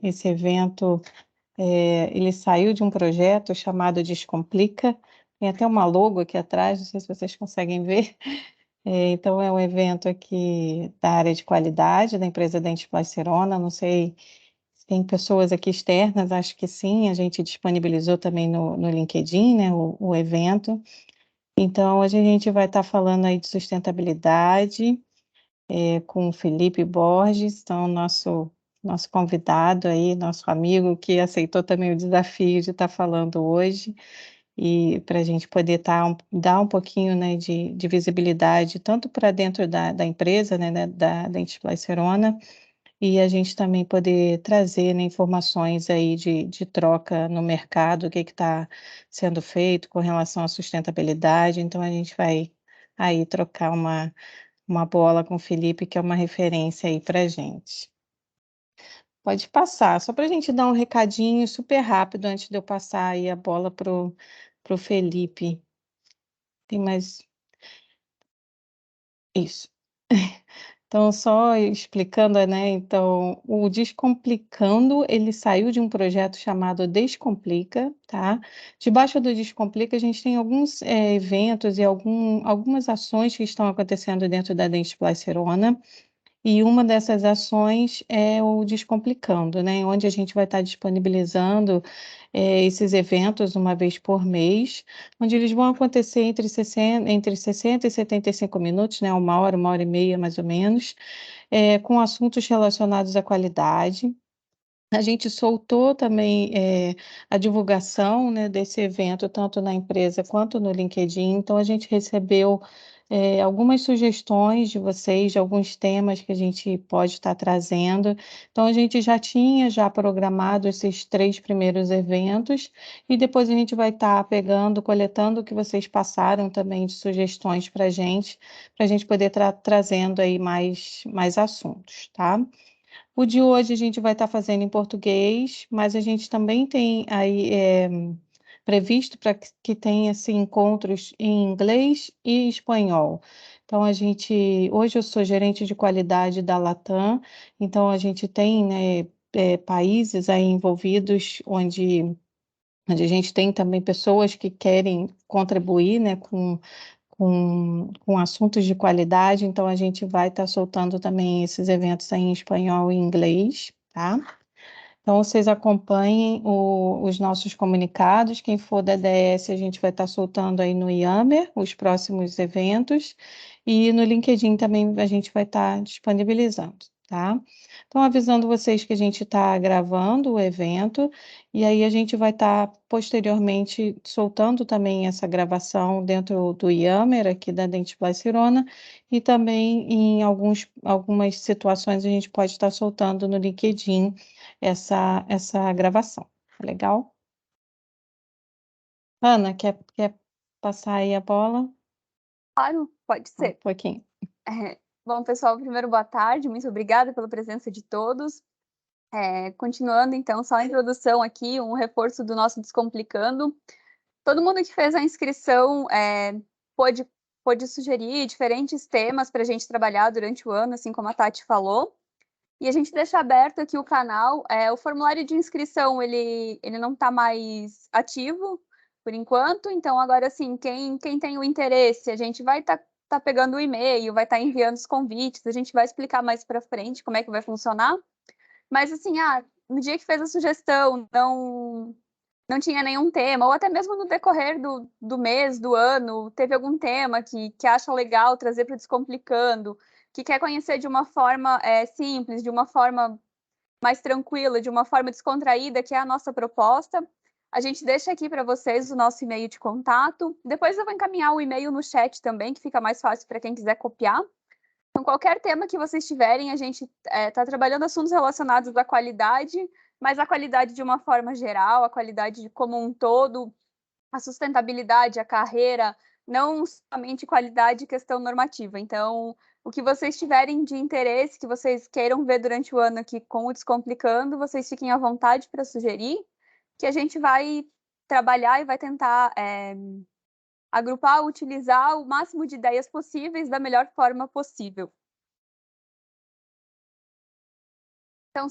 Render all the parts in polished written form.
esse evento, ele saiu de um projeto chamado Descomplica, tem até uma logo aqui atrás, não sei se vocês conseguem ver. Então é um evento aqui da área de qualidade da empresa Dentsply Sirona, não sei se tem pessoas aqui externas, acho que sim, a gente disponibilizou também no LinkedIn, né, o evento. Então hoje a gente vai estar falando aí de sustentabilidade, com o Felipe Borges, então nosso convidado aí, nosso amigo que aceitou também o desafio de estar falando hoje, e para a gente poder dar um pouquinho, né, de visibilidade tanto para dentro da empresa, né, da Dentsply Sirona, e a gente também poder trazer, né, informações aí de troca no mercado, o que está sendo feito com relação à sustentabilidade. Então a gente vai aí trocar uma bola com o Felipe, que é uma referência aí para gente. Pode passar, só para a gente dar um recadinho super rápido antes de eu passar aí a bola pro Felipe. Tem mais isso. Então, só explicando, né, então, o Descomplicando, ele saiu de um projeto chamado Descomplica, tá? Debaixo do Descomplica, a gente tem alguns, eventos e algumas ações que estão acontecendo dentro da Dentsply Sirona, e uma dessas ações é o Descomplicando, né, onde a gente vai estar disponibilizando, esses eventos uma vez por mês, onde eles vão acontecer entre 60 e 75 minutos, né, 1 hora e meia mais ou menos, com assuntos relacionados à qualidade. A gente soltou também, a divulgação, né, desse evento, tanto na empresa quanto no LinkedIn, então a gente recebeu, algumas sugestões de vocês, de alguns temas que a gente pode estar trazendo. Então a gente já tinha programado esses 3 primeiros eventos, e depois a gente vai estar pegando, coletando o que vocês passaram também de sugestões para a gente poder trazendo aí mais assuntos, tá? O de hoje a gente vai estar fazendo em português, mas a gente também tem aí, previsto para que tenha, assim, encontros em inglês e espanhol. Então hoje eu sou gerente de qualidade da Latam, então a gente tem, né, países aí envolvidos onde a gente tem também pessoas que querem contribuir, né, com assuntos de qualidade, então a gente vai estar soltando também esses eventos aí em espanhol e inglês, tá? Então vocês acompanhem os nossos comunicados, quem for da DS a gente vai estar soltando aí no Yammer os próximos eventos, e no LinkedIn também a gente vai estar disponibilizando, tá? Então avisando vocês que a gente está gravando o evento, e aí a gente vai estar posteriormente soltando também essa gravação dentro do Yammer aqui da Dentsply Sirona, e também em algumas situações a gente pode estar soltando no LinkedIn essa gravação. Tá legal? Ana, quer passar aí a bola? Claro, pode Um ser. pouquinho. Bom, pessoal, primeiro, boa tarde, muito obrigada pela presença de todos. Continuando, então, só a introdução aqui, um reforço do nosso Descomplicando. Todo mundo que fez a inscrição pôde sugerir diferentes temas para a gente trabalhar durante o ano, assim como a Tati falou. E a gente deixa aberto aqui o canal. O formulário de inscrição, ele não está mais ativo por enquanto, então agora, assim, quem tem o interesse, a gente vai tá pegando o e-mail, vai estar enviando os convites, a gente vai explicar mais para frente como é que vai funcionar. Mas, assim, no dia que fez a sugestão, não tinha nenhum tema, ou até mesmo no decorrer do mês, do ano, teve algum tema que acha legal trazer para o Descomplicando, que quer conhecer de uma forma simples, de uma forma mais tranquila, de uma forma descontraída, que é a nossa proposta. A gente deixa aqui para vocês o nosso e-mail de contato. Depois eu vou encaminhar o e-mail no chat também, que fica mais fácil para quem quiser copiar. Então, qualquer tema que vocês tiverem, a gente está trabalhando assuntos relacionados à qualidade, mas a qualidade de uma forma geral, a qualidade como um todo, a sustentabilidade, a carreira, não somente qualidade e questão normativa. Então, o que vocês tiverem de interesse, que vocês queiram ver durante o ano aqui com o Descomplicando, vocês fiquem à vontade para sugerir, que a gente vai trabalhar e vai tentar agrupar, utilizar o máximo de ideias possíveis da melhor forma possível. Então,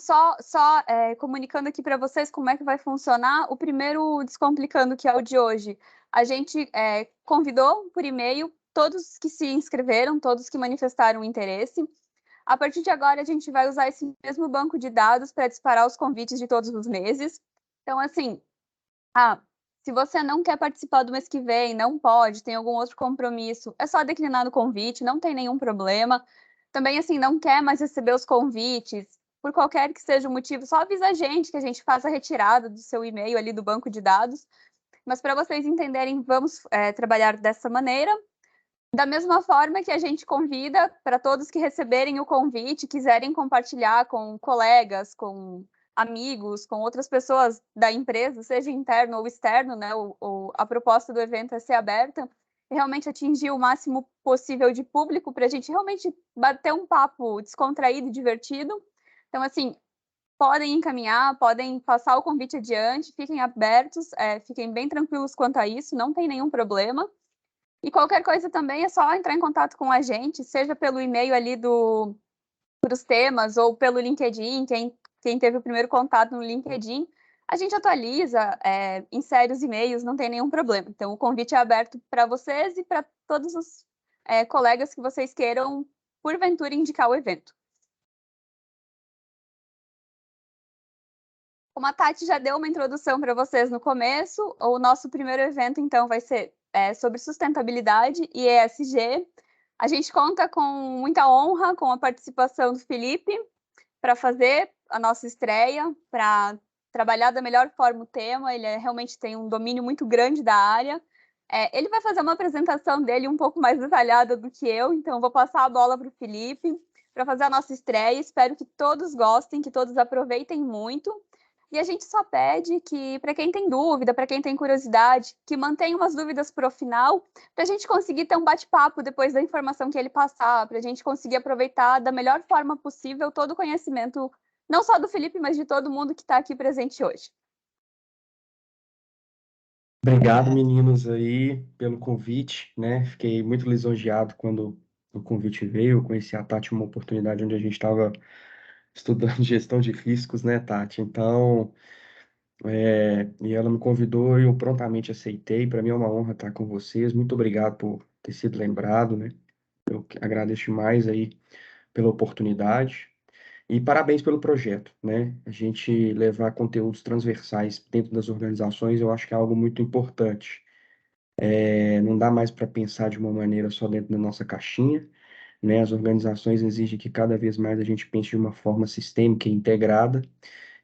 comunicando aqui para vocês como é que vai funcionar, o primeiro Descomplicando, que é o de hoje, a gente convidou por e-mail todos que se inscreveram, todos que manifestaram interesse. A partir de agora, a gente vai usar esse mesmo banco de dados para disparar os convites de todos os meses. Então, assim, se você não quer participar do mês que vem, não pode, tem algum outro compromisso, é só declinar no convite, não tem nenhum problema. Também, assim, não quer mais receber os convites, por qualquer que seja o motivo, só avisa a gente que a gente faça a retirada do seu e-mail ali do banco de dados. Mas para vocês entenderem, vamos trabalhar dessa maneira. Da mesma forma que a gente convida para todos que receberem o convite, quiserem compartilhar com colegas, com amigos, com outras pessoas da empresa, seja interno ou externo, né? A proposta do evento é ser aberta e realmente atingir o máximo possível de público para a gente realmente bater um papo descontraído e divertido. Então, assim, podem encaminhar, podem passar o convite adiante, fiquem abertos, fiquem bem tranquilos quanto a isso, não tem nenhum problema. E qualquer coisa também é só entrar em contato com a gente, seja pelo e-mail ali dos temas ou pelo LinkedIn, quem teve o primeiro contato no LinkedIn, a gente atualiza, insere os e-mails, não tem nenhum problema. Então, o convite é aberto para vocês e para todos os colegas que vocês queiram, porventura, indicar o evento. Como a Tati já deu uma introdução para vocês no começo, o nosso primeiro evento, então, vai ser sobre sustentabilidade e ESG. A gente conta com muita honra com a participação do Felipe para fazer a nossa estreia, para trabalhar da melhor forma o tema. Ele realmente tem um domínio muito grande da área. Ele vai fazer uma apresentação dele um pouco mais detalhada do que eu, então vou passar a bola para o Felipe para fazer a nossa estreia. Espero que todos gostem, que todos aproveitem muito. E a gente só pede que, para quem tem dúvida, para quem tem curiosidade, que mantenha umas dúvidas para o final, para a gente conseguir ter um bate-papo depois da informação que ele passar, para a gente conseguir aproveitar da melhor forma possível todo o conhecimento, não só do Felipe, mas de todo mundo que está aqui presente hoje. Obrigado, meninos, aí, pelo convite, né? Fiquei muito lisonjeado quando o convite veio. Eu conheci a Tati uma oportunidade onde a gente estava estudando gestão de riscos, né, Tati? Então, e ela me convidou e eu prontamente aceitei. Para mim é uma honra estar com vocês. Muito obrigado por ter sido lembrado, né? Eu agradeço mais aí pela oportunidade. E parabéns pelo projeto, né? A gente levar conteúdos transversais dentro das organizações, eu acho que é algo muito importante. Não dá mais para pensar de uma maneira só dentro da nossa caixinha, né? As organizações exigem que cada vez mais a gente pense de uma forma sistêmica e integrada,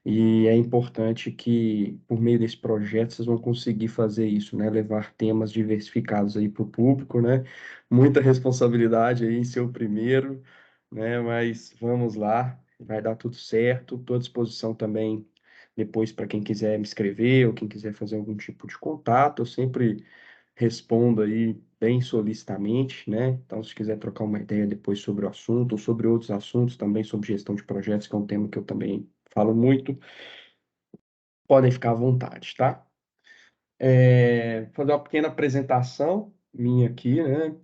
e é importante que, por meio desse projeto, vocês vão conseguir fazer isso, né? Levar temas diversificados aí para o público, né? Muita responsabilidade aí em ser o primeiro, né? Mas vamos lá, vai dar tudo certo. Estou à disposição também depois para quem quiser me escrever ou quem quiser fazer algum tipo de contato. Eu sempre respondo aí bem solicitamente, né? Então, se quiser trocar uma ideia depois sobre o assunto ou sobre outros assuntos, também sobre gestão de projetos, que é um tema que eu também falo muito, podem ficar à vontade, tá? Fazer uma pequena apresentação minha aqui, né?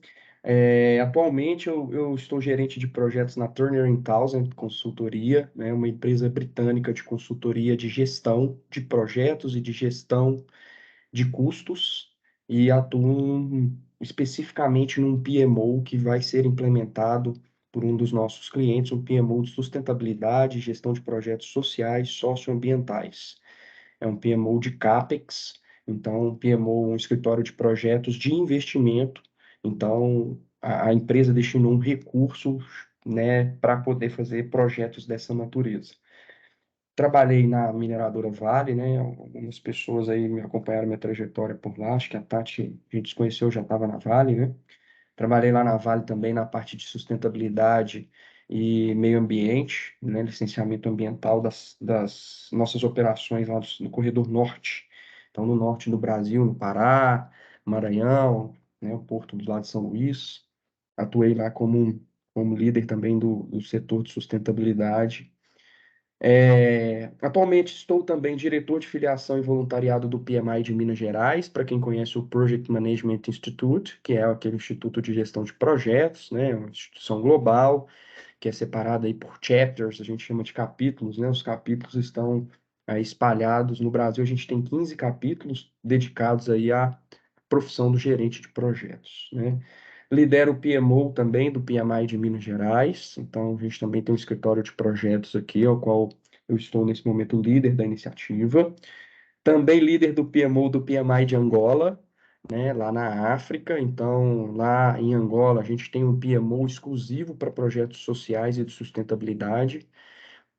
Atualmente eu estou gerente de projetos na Turner Townsend Consultoria, né? Uma empresa britânica de consultoria de gestão de projetos e de gestão de custos e atuam especificamente num PMO que vai ser implementado por um dos nossos clientes, um PMO de sustentabilidade e gestão de projetos sociais socioambientais. É um PMO de CAPEX, então um PMO, um escritório de projetos de investimento. Então a empresa destinou um recurso, né, para poder fazer projetos dessa natureza. Trabalhei na mineradora Vale, né? Algumas pessoas aí me acompanharam minha trajetória por lá. Acho que a Tati, a gente se conheceu, já estava na Vale, né? Trabalhei lá na Vale também na parte de sustentabilidade e meio ambiente, né? Licenciamento ambiental das nossas operações lá no Corredor Norte. Então, no norte do Brasil, no Pará, Maranhão, né? O Porto do lado de São Luís. Atuei lá como líder também do setor de sustentabilidade. Atualmente estou também diretor de filiação e voluntariado do PMI de Minas Gerais, para quem conhece o Project Management Institute, que é aquele instituto de gestão de projetos, né, uma instituição global, que é separada aí por chapters, a gente chama de capítulos, né? Os capítulos estão aí espalhados. No Brasil, a gente tem 15 capítulos dedicados aí à profissão do gerente de projetos, né? Lidero o PMO também, do PMI de Minas Gerais. Então, a gente também tem um escritório de projetos aqui, ao qual eu estou, nesse momento, líder da iniciativa. Também líder do PMO do PMI de Angola, né, lá na África. Então, lá em Angola, a gente tem um PMO exclusivo para projetos sociais e de sustentabilidade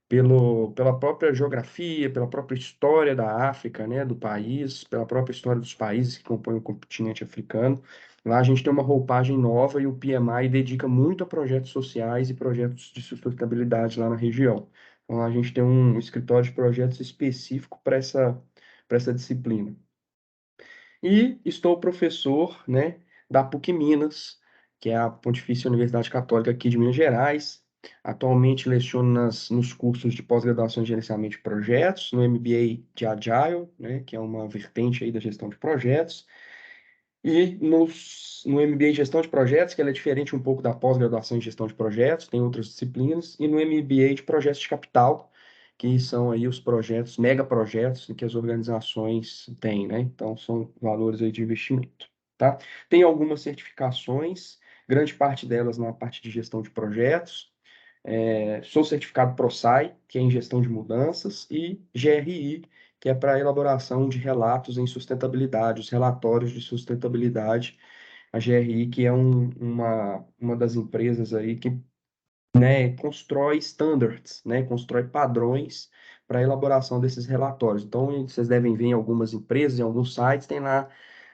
pela própria geografia, pela própria história da África, né, do país, pela própria história dos países que compõem o continente africano. Lá a gente tem uma roupagem nova e o PMI dedica muito a projetos sociais e projetos de sustentabilidade lá na região. Então, lá a gente tem um escritório de projetos específico para essa disciplina. E estou professor, né, da PUC Minas, que é a Pontifícia Universidade Católica aqui de Minas Gerais. Atualmente leciono nos cursos de pós-graduação em gerenciamento de projetos, no MBA de Agile, né, que é uma vertente aí da gestão de projetos, e no MBA em gestão de projetos, que ela é diferente um pouco da pós-graduação em gestão de projetos, tem outras disciplinas, e no MBA de projetos de capital, que são aí os projetos, megaprojetos que as organizações têm, né? Então, são valores aí de investimento, tá? Tem algumas certificações, grande parte delas na parte de gestão de projetos. Sou certificado ProSci, que é em gestão de mudanças, e GRI, que é para elaboração de relatos em sustentabilidade, os relatórios de sustentabilidade. A GRI, que é uma das empresas aí que, né, constrói standards, né, constrói padrões para a elaboração desses relatórios. Então, vocês devem ver em algumas empresas, em alguns sites, tem lá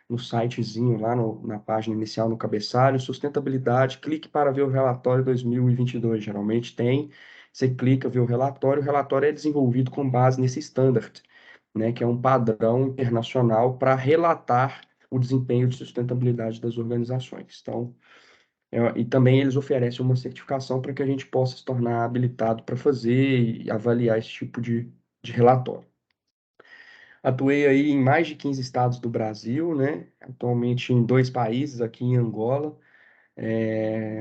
no sitezinho, lá na página inicial, no cabeçalho, sustentabilidade, clique para ver o relatório 2022. Geralmente tem, você clica, vê o relatório é desenvolvido com base nesse standard, né, que é um padrão internacional para relatar o desempenho de sustentabilidade das organizações. Então, e também eles oferecem uma certificação para que a gente possa se tornar habilitado para fazer e avaliar esse tipo de relatório. Atuei aí em mais de 15 estados do Brasil, né? Atualmente em 2 países, aqui em Angola,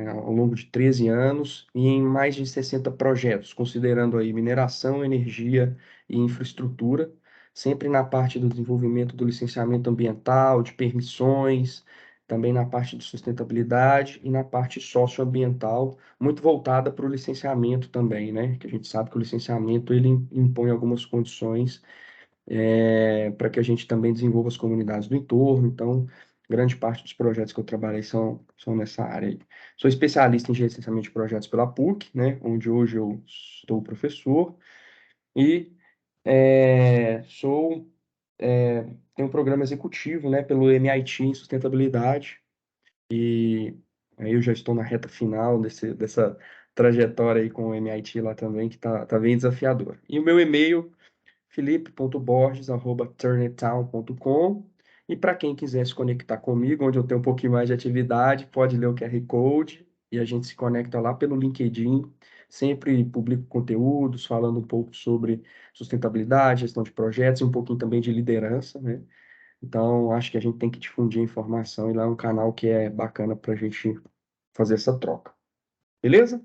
ao longo de 13 anos, e em mais de 60 projetos, considerando aí mineração, energia e infraestrutura, sempre na parte do desenvolvimento do licenciamento ambiental, de permissões, também na parte de sustentabilidade e na parte socioambiental, muito voltada para o licenciamento também, né? Que a gente sabe que o licenciamento ele impõe algumas condições para que a gente também desenvolva as comunidades do entorno. Então, grande parte dos projetos que eu trabalhei são nessa área aí. Sou especialista em gerenciamento de projetos pela PUC, né, onde hoje eu estou professor, e tenho um programa executivo, né, pelo MIT em sustentabilidade, e aí eu já estou na reta final dessa trajetória aí com o MIT lá também, que tá bem desafiador. E o meu e-mail felipe.borges@turnitown.com. E para quem quiser se conectar comigo, onde eu tenho um pouquinho mais de atividade, pode ler o QR Code e a gente se conecta lá pelo LinkedIn. Sempre publico conteúdos falando um pouco sobre sustentabilidade, gestão de projetos e um pouquinho também de liderança, né? Então, acho que a gente tem que difundir a informação e lá é um canal que é bacana para a gente fazer essa troca. Beleza?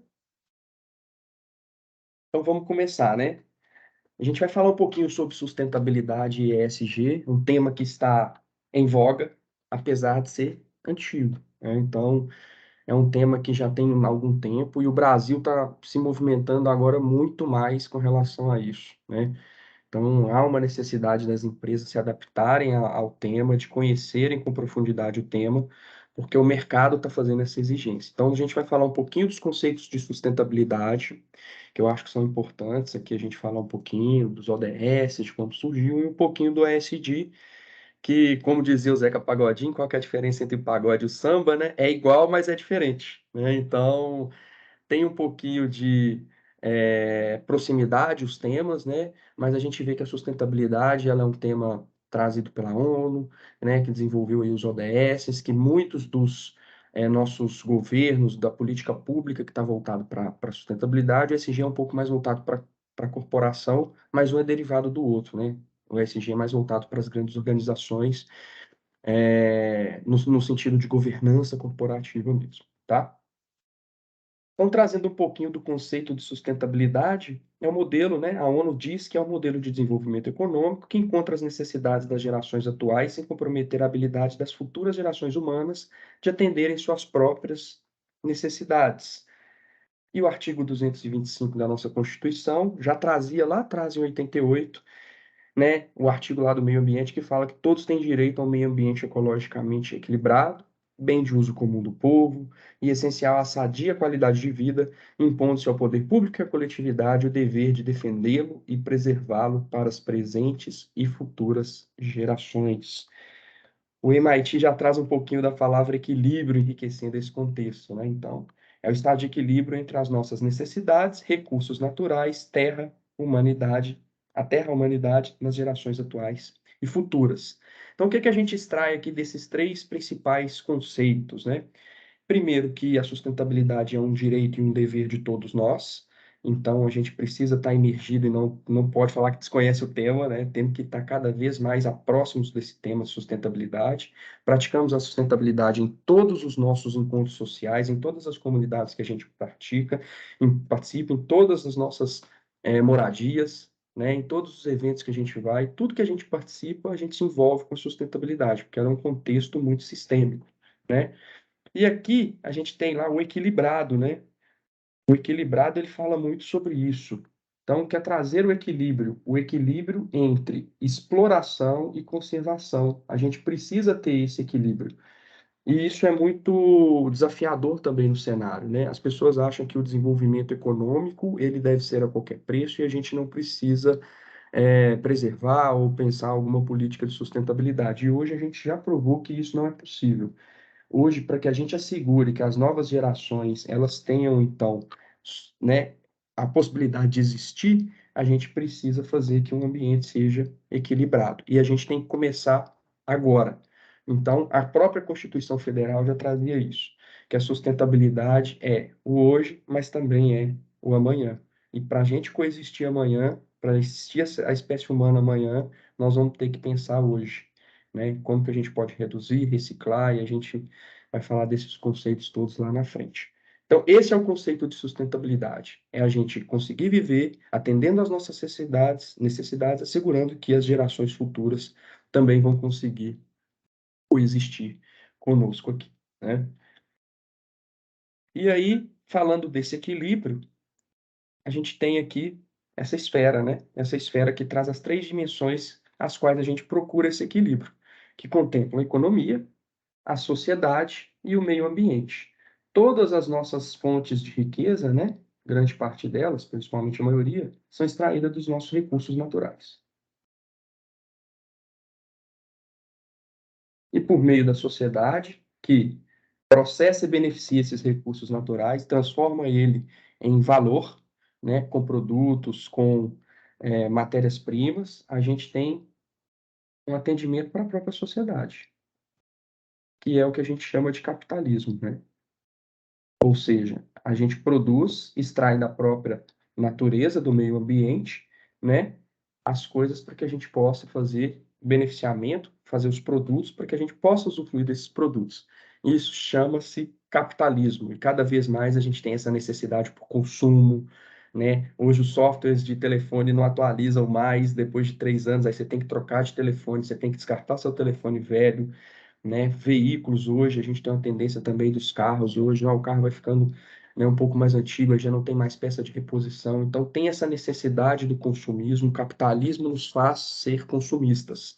Então, vamos começar, né? A gente vai falar um pouquinho sobre sustentabilidade e ESG, um tema que está em voga, apesar de ser antigo, né? Então, é um tema que já tem algum tempo e o Brasil está se movimentando agora muito mais com relação a isso, né? Então, há uma necessidade das empresas se adaptarem ao tema, de conhecerem com profundidade o tema, porque o mercado está fazendo essa exigência. Então, a gente vai falar um pouquinho dos conceitos de sustentabilidade, que eu acho que são importantes. Aqui a gente fala um pouquinho dos ODS, de como surgiu, e um pouquinho do ESG, que, como dizia o Zeca Pagodinho, qual que é a diferença entre o pagode e o samba, né? É igual, mas é diferente, né? Então, tem um pouquinho de proximidade os temas, né? Mas a gente vê que a sustentabilidade ela é um tema trazido pela ONU, né? Que desenvolveu aí os ODS, que muitos dos nossos governos, da política pública que está voltado para a sustentabilidade, o ESG é um pouco mais voltado para a corporação, mas um é derivado do outro, né? O ESG é mais voltado para as grandes organizações, no sentido de governança corporativa mesmo, tá? Então, trazendo um pouquinho do conceito de sustentabilidade, é um modelo, né? A ONU diz que é um modelo de desenvolvimento econômico que encontra as necessidades das gerações atuais sem comprometer a habilidade das futuras gerações humanas de atenderem suas próprias necessidades. E o artigo 225 da nossa Constituição já trazia lá atrás, em 88, né, o artigo lá do meio ambiente que fala que todos têm direito a um meio ambiente ecologicamente equilibrado, bem de uso comum do povo e essencial à sadia qualidade de vida, impondo-se ao poder público e à coletividade o dever de defendê-lo e preservá-lo para as presentes e futuras gerações. O MIT já traz um pouquinho da palavra equilíbrio enriquecendo esse contexto, né? Então, é o estado de equilíbrio entre as nossas necessidades, recursos naturais, terra, humanidade, a terra, a humanidade nas gerações atuais e futuras. Então, o que que a gente extrai aqui desses três principais conceitos, né? Primeiro, que a sustentabilidade é um direito e um dever de todos nós. Então, a gente precisa estar imergido e não pode falar que desconhece o tema, né? Temos que estar cada vez mais próximos desse tema de sustentabilidade. Praticamos a sustentabilidade em todos os nossos encontros sociais, em todas as comunidades que a gente participa, em todas as nossas moradias, né? Em todos os eventos que a gente vai, tudo que a gente participa, a gente se envolve com sustentabilidade, porque ela é um contexto muito sistêmico, né? E aqui a gente tem lá o equilibrado, né? O equilibrado ele fala muito sobre isso. Então, quer trazer o equilíbrio entre exploração e conservação. A gente precisa ter esse equilíbrio. E isso é muito desafiador também no cenário, né? As pessoas acham que o desenvolvimento econômico ele deve ser a qualquer preço e a gente não precisa preservar ou pensar alguma política de sustentabilidade. E hoje a gente já provou que isso não é possível. Hoje, para que a gente assegure que as novas gerações elas tenham, então, né, a possibilidade de existir, a gente precisa fazer que um ambiente seja equilibrado. E a gente tem que começar agora. Então, a própria Constituição Federal já trazia isso, que a sustentabilidade é o hoje, mas também é o amanhã. E para a gente coexistir amanhã, para existir a espécie humana amanhã, nós vamos ter que pensar hoje, né? Como que a gente pode reduzir, reciclar, e a gente vai falar desses conceitos todos lá na frente. Então, esse é o conceito de sustentabilidade. É a gente conseguir viver atendendo às nossas necessidades, assegurando que as gerações futuras também vão conseguir coexistir conosco aqui, né? E aí, falando desse equilíbrio, a gente tem aqui essa esfera, né? Essa esfera que traz as três dimensões às quais a gente procura esse equilíbrio, que contemplam a economia, a sociedade e o meio ambiente. Todas as nossas fontes de riqueza, né, grande parte delas, principalmente a maioria, são extraídas dos nossos recursos naturais. E por meio da sociedade, que processa e beneficia esses recursos naturais, transforma ele em valor, né, com produtos, com matérias-primas, a gente tem um atendimento para a própria sociedade, que é o que a gente chama de capitalismo, né? Ou seja, a gente produz, extrai da própria natureza, do meio ambiente, né, as coisas para que a gente possa fazer beneficiamento, fazer os produtos para que a gente possa usufruir desses produtos. Isso chama-se capitalismo, e cada vez mais a gente tem essa necessidade por consumo, né? Hoje os softwares de telefone não atualizam mais, depois de 3 anos, aí você tem que trocar de telefone, você tem que descartar seu telefone velho, né? Veículos hoje, a gente tem uma tendência também dos carros hoje, o carro vai ficando, né, um pouco mais antigo, já não tem mais peça de reposição, então tem essa necessidade do consumismo, o capitalismo nos faz ser consumistas.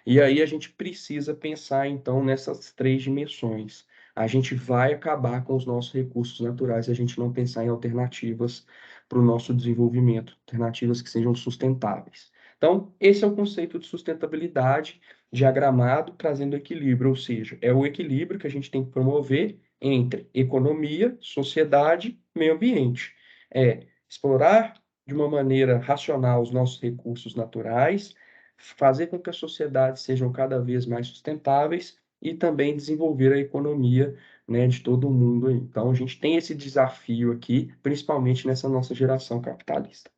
E aí a gente precisa pensar então nessas três dimensões. A gente vai acabar com os nossos recursos naturais se a gente não pensar em alternativas para o nosso desenvolvimento, alternativas que sejam sustentáveis. Então, esse é o conceito de sustentabilidade diagramado, trazendo equilíbrio, ou seja, é o equilíbrio que a gente tem que promover entre economia, sociedade, meio ambiente. É explorar de uma maneira racional os nossos recursos naturais, fazer com que as sociedades sejam cada vez mais sustentáveis e também desenvolver a economia, né, de todo o mundo aí. Então, a gente tem esse desafio aqui, principalmente nessa nossa geração capitalista.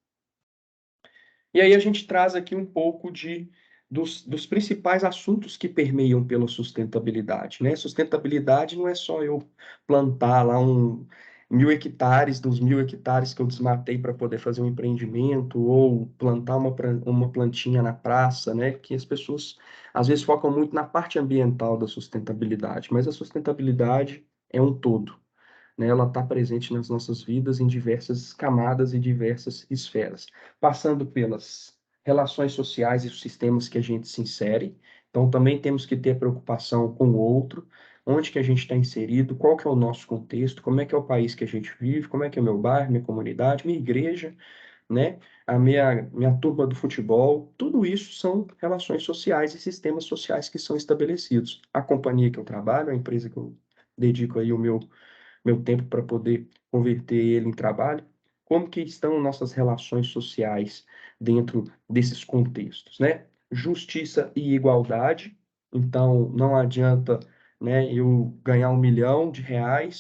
E aí a gente traz aqui um pouco dos principais assuntos que permeiam pela sustentabilidade, né? Sustentabilidade não é só eu plantar lá dos 1.000 hectares que eu desmatei para poder fazer um empreendimento, ou plantar uma plantinha na praça, né? Que as pessoas às vezes focam muito na parte ambiental da sustentabilidade, mas a sustentabilidade é um todo, né? Ela está presente nas nossas vidas em diversas camadas e diversas esferas, passando pelas relações sociais e os sistemas que a gente se insere. Então, também temos que ter preocupação com o outro, onde que a gente está inserido, qual que é o nosso contexto, como é que é o país que a gente vive, como é que é meu bairro, minha comunidade, minha igreja, né? A minha turma do futebol, tudo isso são relações sociais e sistemas sociais que são estabelecidos. A companhia que eu trabalho, a empresa que eu dedico aí o meu tempo para poder converter ele em trabalho, como que estão nossas relações sociais dentro desses contextos, né? Justiça e igualdade, então não adianta, né, eu ganhar R$ 1 milhão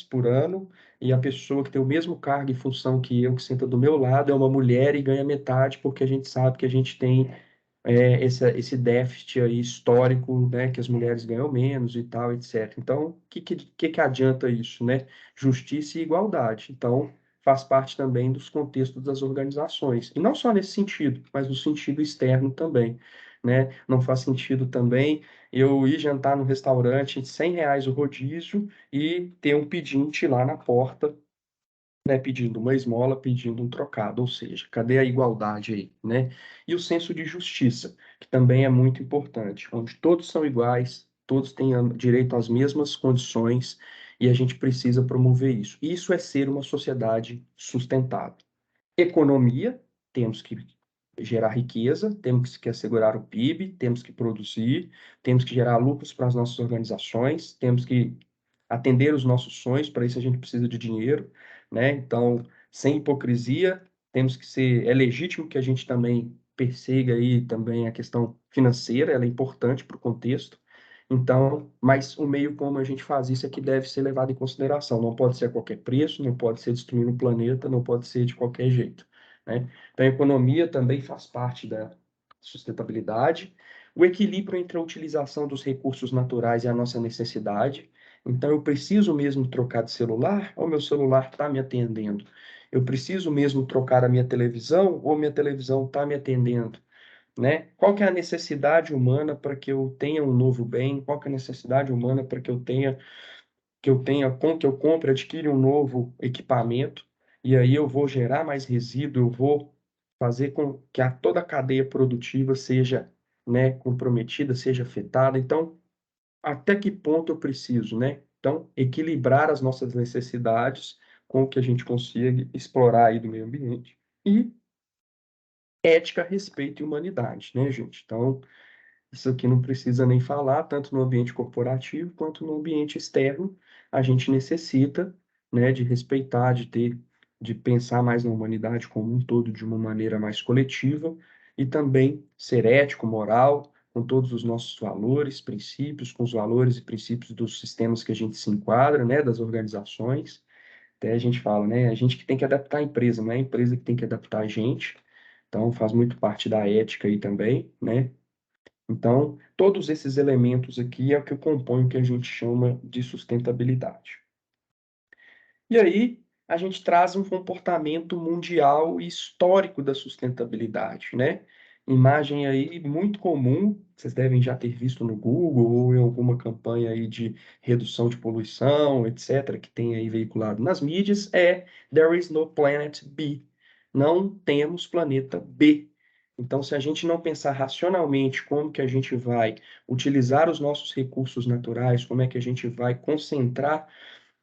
por ano e a pessoa que tem o mesmo cargo e função que eu, que senta do meu lado, é uma mulher e ganha metade, porque a gente sabe que a gente tem esse déficit aí histórico, né, que as mulheres ganham menos e tal, etc. Então, o que adianta isso, né? Justiça e igualdade. Então, faz parte também dos contextos das organizações. E não só nesse sentido, mas no sentido externo também, né? Não faz sentido também eu ir jantar no restaurante de R$ 100 o rodízio e ter um pedinte lá na porta, né, pedindo uma esmola, pedindo um trocado, ou seja, cadê a igualdade aí, né? E o senso de justiça, que também é muito importante, onde todos são iguais, todos têm direito às mesmas condições e a gente precisa promover isso. Isso é ser uma sociedade sustentável. Economia, temos que gerar riqueza, temos que assegurar o PIB, temos que produzir, temos que gerar lucros para as nossas organizações, temos que atender os nossos sonhos, para isso a gente precisa de dinheiro, né? Então, sem hipocrisia, é legítimo que a gente também persiga aí também a questão financeira, ela é importante para o contexto. Então, mas o meio como a gente faz isso é que deve ser levado em consideração. Não pode ser a qualquer preço, não pode ser destruindo o planeta, não pode ser de qualquer jeito, né? Então, a economia também faz parte da sustentabilidade. O equilíbrio entre a utilização dos recursos naturais e a nossa necessidade. Então, eu preciso mesmo trocar de celular ou meu celular está me atendendo? Eu preciso mesmo trocar a minha televisão ou minha televisão está me atendendo? Né? Qual que é a necessidade humana para que eu tenha um novo bem? Qual que é a necessidade humana para que eu compre, adquire um novo equipamento? E aí eu vou gerar mais resíduo, eu vou fazer com que toda a cadeia produtiva seja, né, comprometida, seja afetada. Então, até que ponto eu preciso, né? Então, equilibrar as nossas necessidades com o que a gente consiga explorar aí do meio ambiente. E ética, respeito e humanidade, né, gente? Então, isso aqui não precisa nem falar, tanto no ambiente corporativo quanto no ambiente externo, a gente necessita, né, de respeitar, de pensar mais na humanidade como um todo, de uma maneira mais coletiva, e também ser ético, moral, com todos os nossos valores, princípios, com os valores e princípios dos sistemas que a gente se enquadra, né, das organizações. Até a gente fala, né, a gente que tem que adaptar a empresa, não é a empresa que tem que adaptar a gente. Então, faz muito parte da ética aí também, né? Então, todos esses elementos aqui é o que compõem o que a gente chama de sustentabilidade. E aí, a gente traz um comportamento mundial e histórico da sustentabilidade, né? Imagem aí muito comum, vocês devem já ter visto no Google ou em alguma campanha aí de redução de poluição, etc., que tem aí veiculado nas mídias, é There is no planet B. Não temos planeta B. Então, se a gente não pensar racionalmente como que a gente vai utilizar os nossos recursos naturais, como é que a gente vai concentrar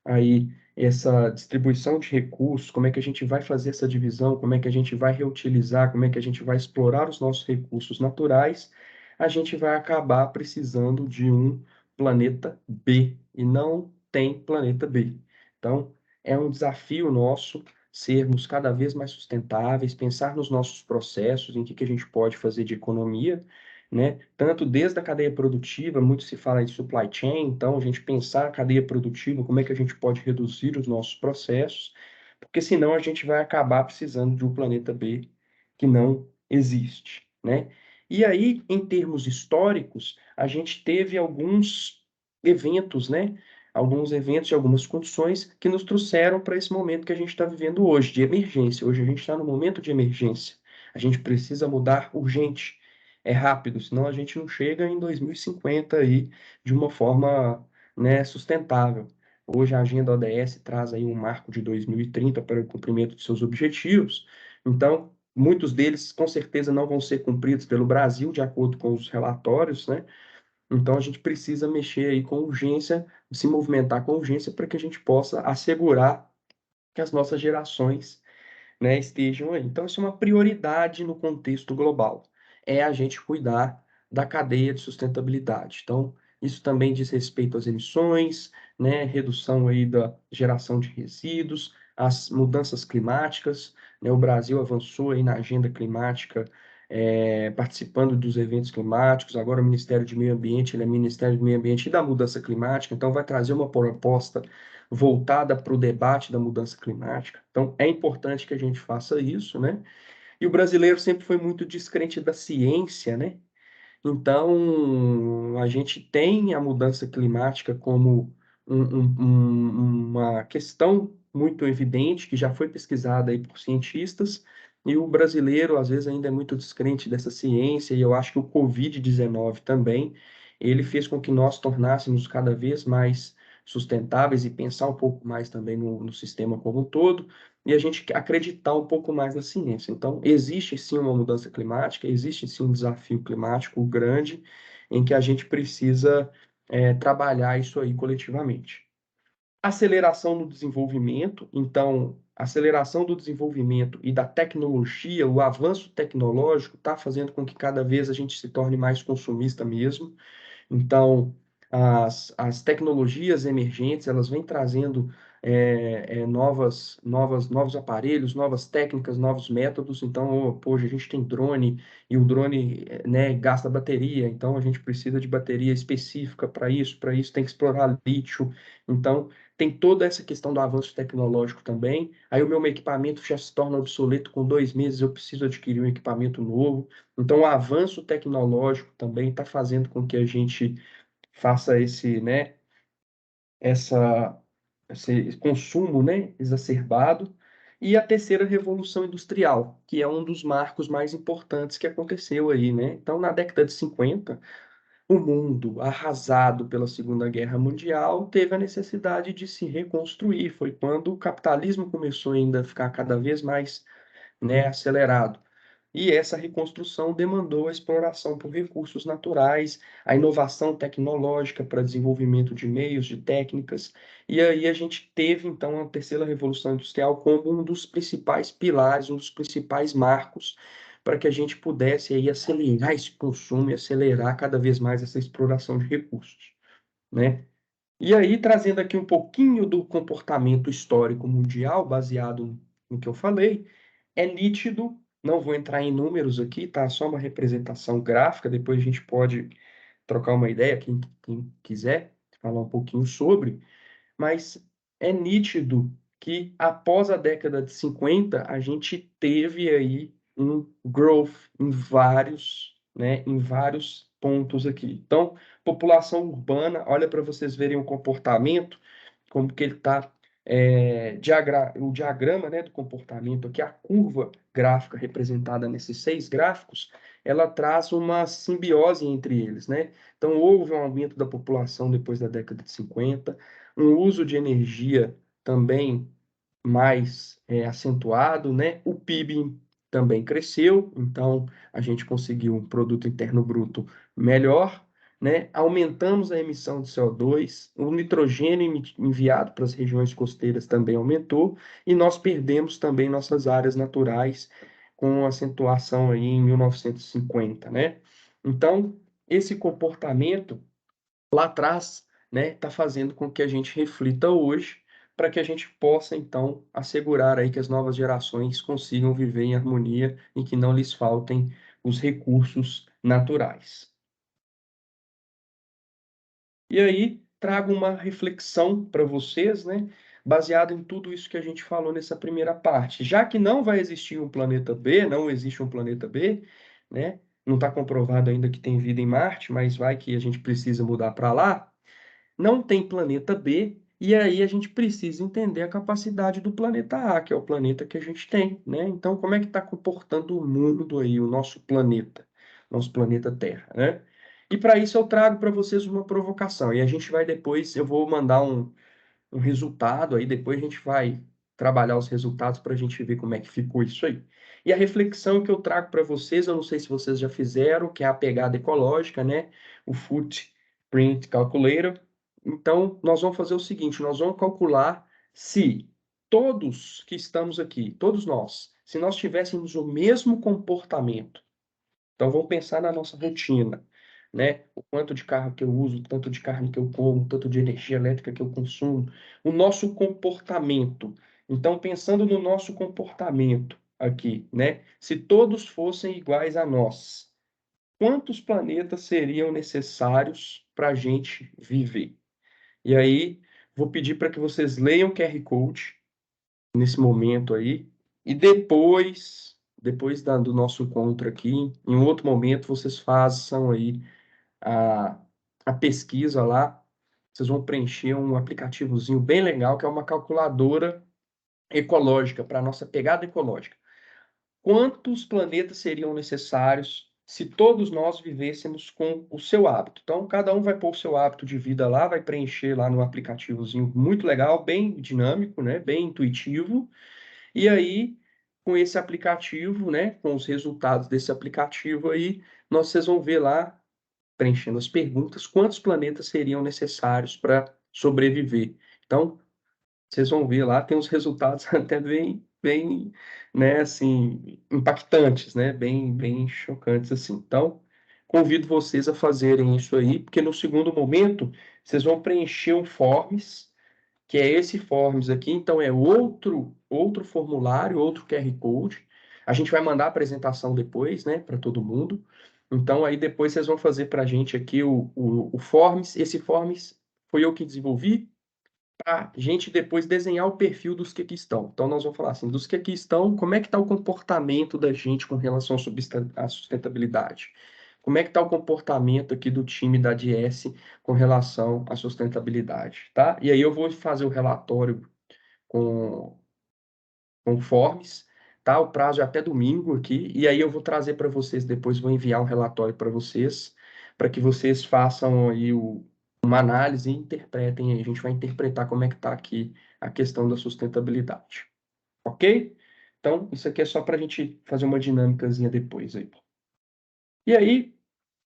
aí essa distribuição de recursos, como é que a gente vai fazer essa divisão, como é que a gente vai reutilizar, como é que a gente vai explorar os nossos recursos naturais, a gente vai acabar precisando de um planeta B, e não tem planeta B. Então, é um desafio nosso sermos cada vez mais sustentáveis, pensar nos nossos processos, em que a gente pode fazer de economia, né? Tanto desde a cadeia produtiva, muito se fala em supply chain, então a gente pensar a cadeia produtiva, como é que a gente pode reduzir os nossos processos, porque senão a gente vai acabar precisando de um planeta B que não existe, né? E aí, em termos históricos, a gente teve alguns eventos, né, alguns eventos e algumas condições que nos trouxeram para esse momento que a gente está vivendo hoje, de emergência. Hoje a gente está no momento de emergência. A gente precisa mudar urgente. É rápido, senão a gente não chega em 2050 aí de uma forma, né, sustentável. Hoje a agenda ODS traz aí um marco de 2030 para o cumprimento de seus objetivos. Então, muitos deles com certeza não vão ser cumpridos pelo Brasil, de acordo com os relatórios, né? Então a gente precisa mexer aí com urgência, se movimentar com urgência para que a gente possa assegurar que as nossas gerações, né, estejam aí. Então isso é uma prioridade no contexto global, é a gente cuidar da cadeia de sustentabilidade. Então isso também diz respeito às emissões, né, redução aí da geração de resíduos, as mudanças climáticas, né, o Brasil avançou aí na agenda climática, participando dos eventos climáticos. Agora o Ministério de Meio Ambiente, ele é Ministério do Meio Ambiente e da Mudança Climática, então vai trazer uma proposta voltada para o debate da mudança climática. Então é importante que a gente faça isso, né? E o brasileiro sempre foi muito descrente da ciência, né? Então, a gente tem a mudança climática como uma questão muito evidente, que já foi pesquisada aí por cientistas, e o brasileiro, às vezes, ainda é muito descrente dessa ciência, e eu acho que o Covid-19 também, ele fez com que nós tornássemos cada vez mais sustentáveis e pensar um pouco mais também no sistema como um todo, e a gente acreditar um pouco mais na ciência. Então, existe sim uma mudança climática, existe sim um desafio climático grande em que a gente precisa trabalhar isso aí coletivamente. Aceleração no desenvolvimento, então, aceleração do desenvolvimento e da tecnologia, o avanço tecnológico está fazendo com que cada vez a gente se torne mais consumista mesmo. Então, as tecnologias emergentes, elas vêm trazendo novos aparelhos, novas técnicas, novos métodos. Então, hoje a gente tem drone e o drone, né, gasta bateria. Então, a gente precisa de bateria específica para isso. Para isso, tem que explorar lítio. Então, tem toda essa questão do avanço tecnológico também. Aí, o meu equipamento já se torna obsoleto com 2 meses, eu preciso adquirir um equipamento novo. Então, o avanço tecnológico também está fazendo com que a gente faça essa, esse consumo, né, exacerbado. E a terceira revolução industrial, que é um dos marcos mais importantes que aconteceu aí, né? Então, na década de 50, o mundo, arrasado pela Segunda Guerra Mundial, teve a necessidade de se reconstruir. Foi quando o capitalismo começou ainda a ficar cada vez mais, né, acelerado. E essa reconstrução demandou a exploração por recursos naturais, a inovação tecnológica para desenvolvimento de meios, de técnicas. E aí a gente teve, então, a terceira revolução industrial como um dos principais pilares, um dos principais marcos para que a gente pudesse aí acelerar esse consumo e acelerar cada vez mais essa exploração de recursos, né? E aí, trazendo aqui um pouquinho do comportamento histórico mundial, baseado no que eu falei, é nítido, não vou entrar em números aqui, tá? Só uma representação gráfica, depois a gente pode trocar uma ideia, quem quiser falar um pouquinho sobre, mas é nítido que após a década de 50, a gente teve aí um growth em vários pontos aqui. Então, população urbana, olha para vocês verem o comportamento, como que ele está, o diagrama, né, do comportamento aqui, a curva gráfica representada nesses 6 gráficos, ela traz uma simbiose entre eles, né? Então, houve um aumento da população depois da década de 50, um uso de energia também mais acentuado, né? O PIB também cresceu, então a gente conseguiu um produto interno bruto melhor, né? Aumentamos a emissão de CO2, o nitrogênio enviado para as regiões costeiras também aumentou, e nós perdemos também nossas áreas naturais com acentuação aí em 1950, né? Então, esse comportamento lá atrás, né, está fazendo com que a gente reflita hoje, para que a gente possa, então, assegurar aí que as novas gerações consigam viver em harmonia e que não lhes faltem os recursos naturais. E aí, trago uma reflexão para vocês, né, baseado em tudo isso que a gente falou nessa primeira parte. Já que não vai existir um planeta B, não existe um planeta B, né, não está comprovado ainda que tem vida em Marte, mas vai que a gente precisa mudar para lá. não tem planeta B, e aí a gente precisa entender a capacidade do planeta A, que é o planeta que a gente tem, né? Então, como é que está comportando o mundo aí, o nosso planeta Terra, né? E para isso eu trago para vocês uma provocação, e a gente vai depois, eu vou mandar um resultado, aí depois a gente vai trabalhar os resultados para a gente ver como é que ficou isso aí. E a reflexão que eu trago para vocês, eu não sei se vocês já fizeram, que é a pegada ecológica, né? O Footprint Calculator. Então, nós vamos fazer o seguinte, nós vamos calcular se todos que estamos aqui, todos nós, se nós tivéssemos o mesmo comportamento, então, vamos pensar na nossa rotina, né? O quanto de carro que eu uso, o tanto de carne que eu como, o tanto de energia elétrica que eu consumo, o nosso comportamento. Então, pensando no nosso comportamento aqui, né? Se todos fossem iguais a nós, quantos planetas seriam necessários para a gente viver? E aí, vou pedir para que vocês leiam o QR Code nesse momento aí. E depois do nosso encontro aqui, em um outro momento, vocês façam aí a, a pesquisa lá. Vocês vão preencher um aplicativozinho bem legal, que é uma calculadora ecológica, para a nossa pegada ecológica. Quantos planetas seriam necessários se todos nós vivêssemos com o seu hábito? Então, cada um vai pôr o seu hábito de vida lá, vai preencher lá no aplicativozinho muito legal, bem dinâmico, né? Bem intuitivo. E aí, com esse aplicativo, né, com os resultados desse aplicativo aí, vocês vão ver lá, preenchendo as perguntas, quantos planetas seriam necessários para sobreviver. Então, vocês vão ver lá, tem os resultados até bem, né, assim, impactantes, né, bem chocantes, assim. Então, convido vocês a fazerem isso aí, porque no segundo momento, vocês vão preencher um forms, que é esse forms aqui, então é outro formulário, outro QR Code. A gente vai mandar a apresentação depois, né, para todo mundo. Então aí depois vocês vão fazer para a gente aqui o forms. Esse forms foi eu que desenvolvi para a gente depois desenhar o perfil dos que aqui estão. Então nós vamos falar assim, dos que aqui estão, como é que está o comportamento da gente com relação à sustentabilidade? Como é que está o comportamento aqui do time da DS com relação à sustentabilidade, tá? E aí eu vou fazer o relatório com, com forms, tá? O prazo é até domingo aqui, e aí eu vou trazer para vocês depois, vou enviar um relatório para que vocês façam aí uma análise e interpretem aí. A gente vai interpretar como é que está aqui a questão da sustentabilidade, ok? Então, isso aqui é só para a gente fazer uma dinâmicazinha depois aí. E aí,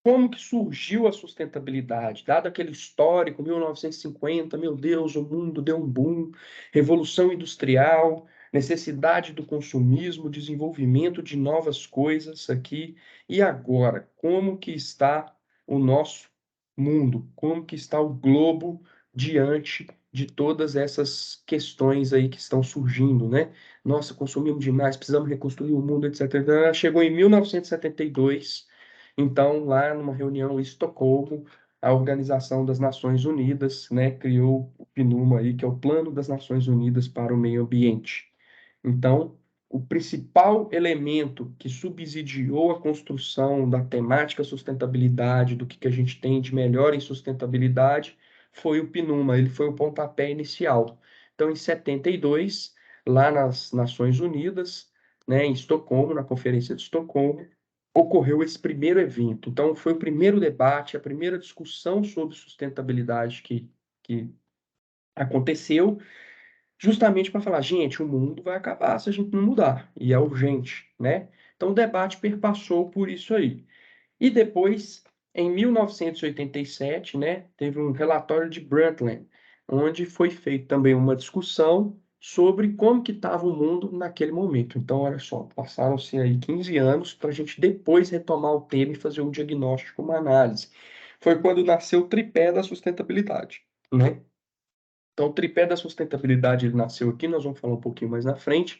como que surgiu a sustentabilidade? Dado aquele histórico, 1950, meu Deus, o mundo deu um boom, revolução industrial, necessidade do consumismo, desenvolvimento de novas coisas aqui. E agora, como que está o nosso mundo? Como que está o globo diante de todas essas questões aí que estão surgindo, né? Nossa, consumimos demais, precisamos reconstruir o mundo, etc. Chegou em 1972, então, lá numa reunião em Estocolmo, a Organização das Nações Unidas, né, criou o PNUMA aí, que é o Plano das Nações Unidas para o Meio Ambiente. Então, o principal elemento que subsidiou a construção da temática sustentabilidade, do que a gente tem de melhor em sustentabilidade, foi o PNUMA, ele foi o pontapé inicial. Então, em 72, lá nas Nações Unidas, né, em Estocolmo, na Conferência de Estocolmo, ocorreu esse primeiro evento. Então, foi o primeiro debate, a primeira discussão sobre sustentabilidade que aconteceu, justamente para falar, gente, o mundo vai acabar se a gente não mudar, e é urgente, né? Então, o debate perpassou por isso aí. E depois, em 1987, né, teve um relatório de Brundtland, onde foi feita também uma discussão sobre como que estava o mundo naquele momento. Então, olha só, passaram-se aí 15 anos para a gente depois retomar o tema e fazer um diagnóstico, uma análise. Foi quando nasceu o tripé da sustentabilidade, né? Então, o tripé da sustentabilidade ele nasceu aqui, nós vamos falar um pouquinho mais na frente.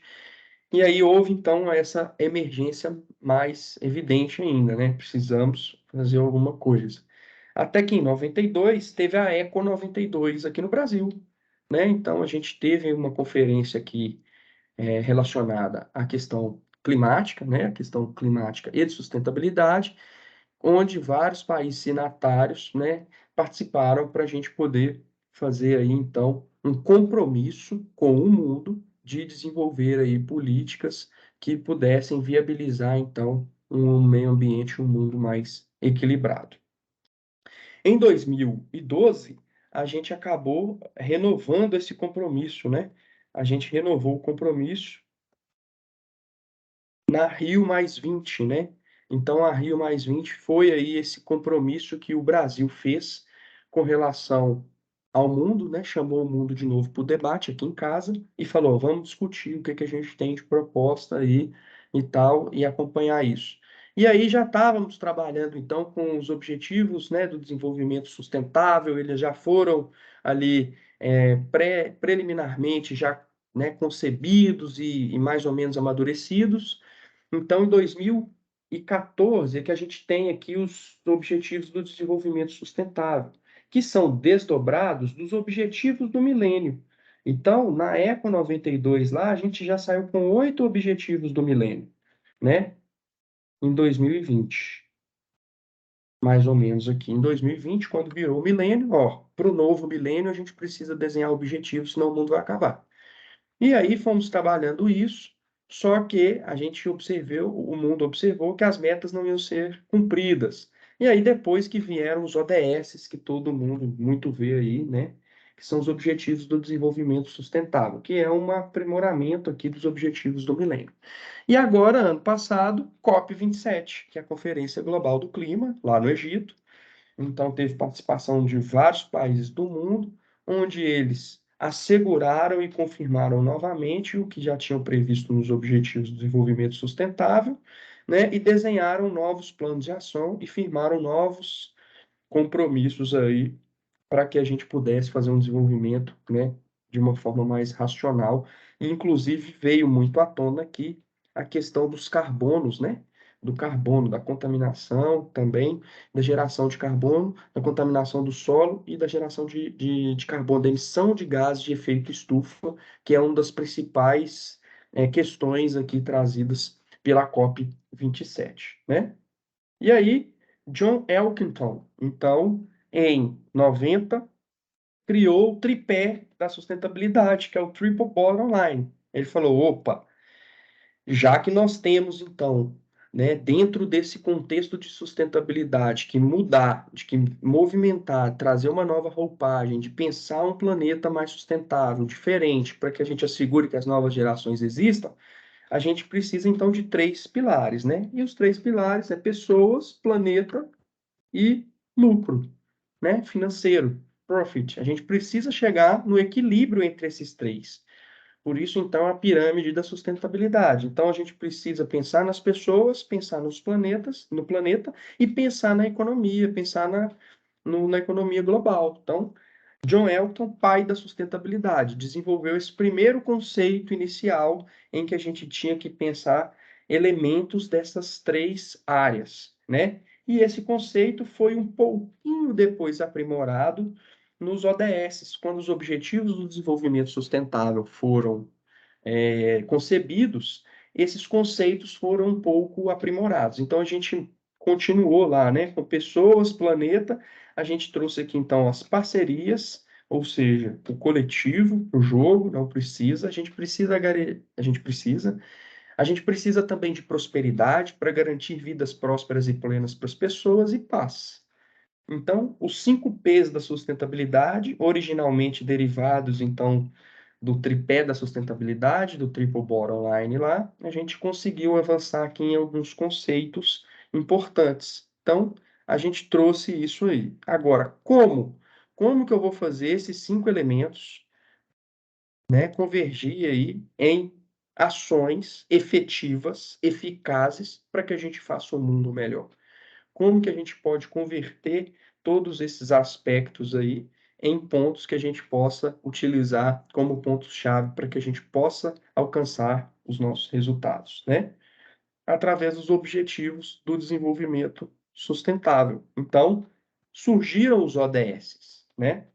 E aí houve, então, essa emergência mais evidente ainda, né? Precisamos fazer alguma coisa. Até que em 92 teve a Eco 92 aqui no Brasil, né? Então, a gente teve uma conferência aqui relacionada à questão climática, né? A questão climática e de sustentabilidade, onde vários países signatários, né, participaram para a gente poder fazer aí, então, um compromisso com o mundo de desenvolver aí políticas que pudessem viabilizar, então, um meio ambiente, um mundo mais equilibrado. Em 2012, a gente acabou renovando esse compromisso, né? A gente renovou o compromisso na Rio+20, né? Então, a Rio+20 foi aí esse compromisso que o Brasil fez com relação ao mundo, né? Chamou o mundo de novo para o debate aqui em casa e falou: vamos discutir o que que a gente tem de proposta aí e tal, e acompanhar isso. E aí já estávamos trabalhando, então, com os objetivos, né, do desenvolvimento sustentável, eles já foram ali preliminarmente já, né, concebidos e mais ou menos amadurecidos. Então, em 2014, é que a gente tem aqui os Objetivos do Desenvolvimento Sustentável, que são desdobrados dos Objetivos do Milênio. Então, na Eco 92, lá, a gente já saiu com 8 Objetivos do Milênio, né? Em 2020, mais ou menos aqui. Em 2020, quando virou o milênio, ó, para o novo milênio, a gente precisa desenhar objetivos, senão o mundo vai acabar. E aí fomos trabalhando isso, só que a gente observou, o mundo observou que as metas não iam ser cumpridas. E aí depois que vieram os ODS, que todo mundo muito vê aí, né? Que são os Objetivos do Desenvolvimento Sustentável, que é um aprimoramento aqui dos Objetivos do Milênio. E agora, ano passado, COP27, que é a Conferência Global do Clima, lá no Egito. Então, teve participação de vários países do mundo, onde eles asseguraram e confirmaram novamente o que já tinham previsto nos Objetivos do Desenvolvimento Sustentável, né? E desenharam novos planos de ação e firmaram novos compromissos aí para que a gente pudesse fazer um desenvolvimento, né, de uma forma mais racional. E, inclusive, veio muito à tona aqui a questão dos carbonos, né? Do carbono, da contaminação também, da geração de carbono, da contaminação do solo e da geração de carbono, da emissão de gases de efeito estufa, que é uma das principais questões aqui trazidas pela COP27, né? E aí, John Elkington, então, em 90, criou o tripé da sustentabilidade, que é o Triple Bottom Line. Ele falou: opa, já que nós temos, então, né, dentro desse contexto de sustentabilidade, que mudar, de que movimentar, trazer uma nova roupagem, de pensar um planeta mais sustentável, diferente, para que a gente assegure que as novas gerações existam, a gente precisa, então, de 3 pilares, né? E os 3 pilares é pessoas, planeta e lucro, né? Financeiro, profit. A gente precisa chegar no equilíbrio entre esses 3. Por isso, então, a pirâmide da sustentabilidade. Então, a gente precisa pensar nas pessoas, pensar nos planetas, no planeta e pensar na economia, pensar na economia global. Então, John Elton, pai da sustentabilidade, desenvolveu esse primeiro conceito inicial em que a gente tinha que pensar elementos dessas 3 áreas, né? E esse conceito foi um pouquinho depois aprimorado nos ODS, quando os Objetivos do Desenvolvimento Sustentável foram concebidos, esses conceitos foram um pouco aprimorados. Então, a gente continuou lá, né, com pessoas, planeta, a gente trouxe aqui, então, as parcerias, ou seja, o coletivo, o jogo, não precisa, a gente precisa também de prosperidade para garantir vidas prósperas e plenas para as pessoas e paz. Então, os 5 P's da sustentabilidade, originalmente derivados, então, do tripé da sustentabilidade, do Triple Bottom Line lá, a gente conseguiu avançar aqui em alguns conceitos importantes. Então, a gente trouxe isso aí. Agora, como? Como que eu vou fazer esses 5 elementos, né, convergir aí em ações efetivas, eficazes, para que a gente faça um mundo melhor? Como que a gente pode converter todos esses aspectos aí em pontos que a gente possa utilizar como pontos-chave para que a gente possa alcançar os nossos resultados, né? Através dos objetivos do desenvolvimento sustentável. Então, surgiram os ODS, né?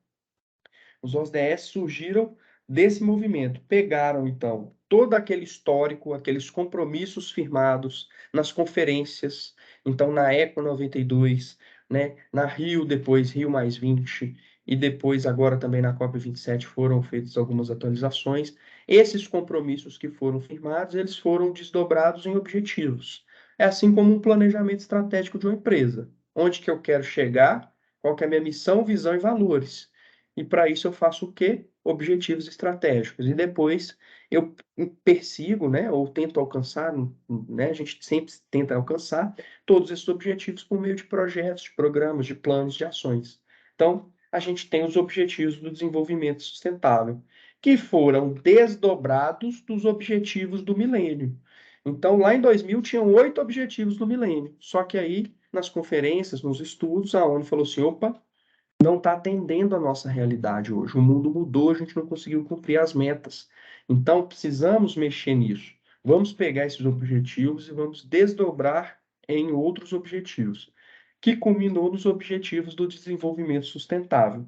Os ODS surgiram desse movimento. Pegaram, então, todo aquele histórico, aqueles compromissos firmados nas conferências, então na Eco 92, né, na Rio, depois Rio+20, e depois, agora também na COP27, foram feitas algumas atualizações. Esses compromissos que foram firmados, eles foram desdobrados em objetivos. É assim como um planejamento estratégico de uma empresa. Onde que eu quero chegar, qual que é a minha missão, visão e valores. E para isso eu faço o quê? Objetivos estratégicos. E depois eu persigo, né, ou tento alcançar, né, a gente sempre tenta alcançar todos esses objetivos por meio de projetos, de programas, de planos, de ações. Então, a gente tem os objetivos do desenvolvimento sustentável, que foram desdobrados dos objetivos do milênio. Então, lá em 2000, tinham 8 objetivos do milênio. Só que aí, nas conferências, nos estudos, a ONU falou assim, opa, não está atendendo a nossa realidade hoje. O mundo mudou, a gente não conseguiu cumprir as metas. Então, precisamos mexer nisso. Vamos pegar esses objetivos e vamos desdobrar em outros objetivos, que culminou nos objetivos do desenvolvimento sustentável,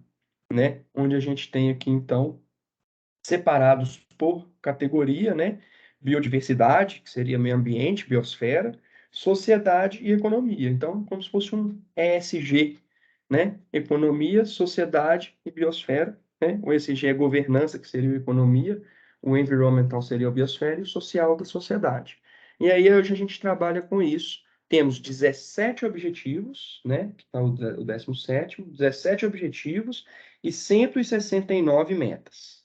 né? Onde a gente tem aqui, então, separados por categoria, né? Biodiversidade, que seria meio ambiente, biosfera, sociedade e economia. Então, como se fosse um ESG, né? Economia, sociedade e biosfera, né? O ESG é governança, que seria a economia, o environmental seria a biosfera e o social da sociedade. E aí hoje a gente trabalha com isso. Temos 17 objetivos, né? Que está o 17º, 17 objetivos e 169 metas.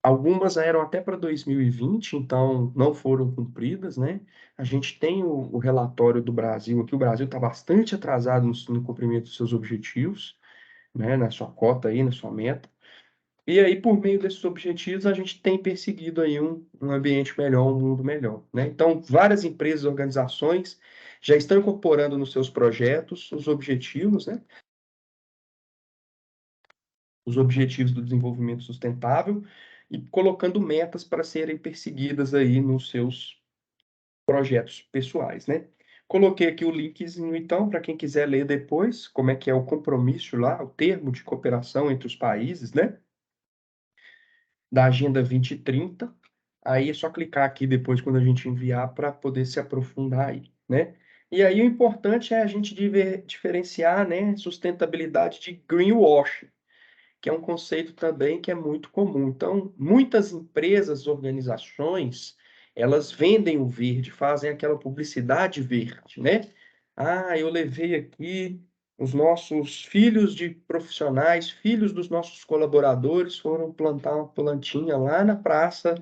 Algumas eram até para 2020, então não foram cumpridas, né? A gente tem o relatório do Brasil aqui, o Brasil está bastante atrasado no cumprimento dos seus objetivos, né? Na sua cota aí, na sua meta. E aí, por meio desses objetivos, a gente tem perseguido aí um ambiente melhor, um mundo melhor, né? Então, várias empresas e organizações já estão incorporando nos seus projetos os objetivos, né? Os objetivos do desenvolvimento sustentável e colocando metas para serem perseguidas aí nos seus projetos pessoais, né? Coloquei aqui o linkzinho, então, para quem quiser ler depois, como é que é o compromisso lá, o termo de cooperação entre os países, né? Da Agenda 2030. Aí é só clicar aqui depois quando a gente enviar para poder se aprofundar aí, né? E aí o importante é a gente diferenciar, né, sustentabilidade de greenwashing, que é um conceito também que é muito comum. Então, muitas empresas, organizações, elas vendem o verde, fazem aquela publicidade verde, né? Ah, eu levei aqui os nossos filhos de profissionais, filhos dos nossos colaboradores foram plantar uma plantinha lá na praça,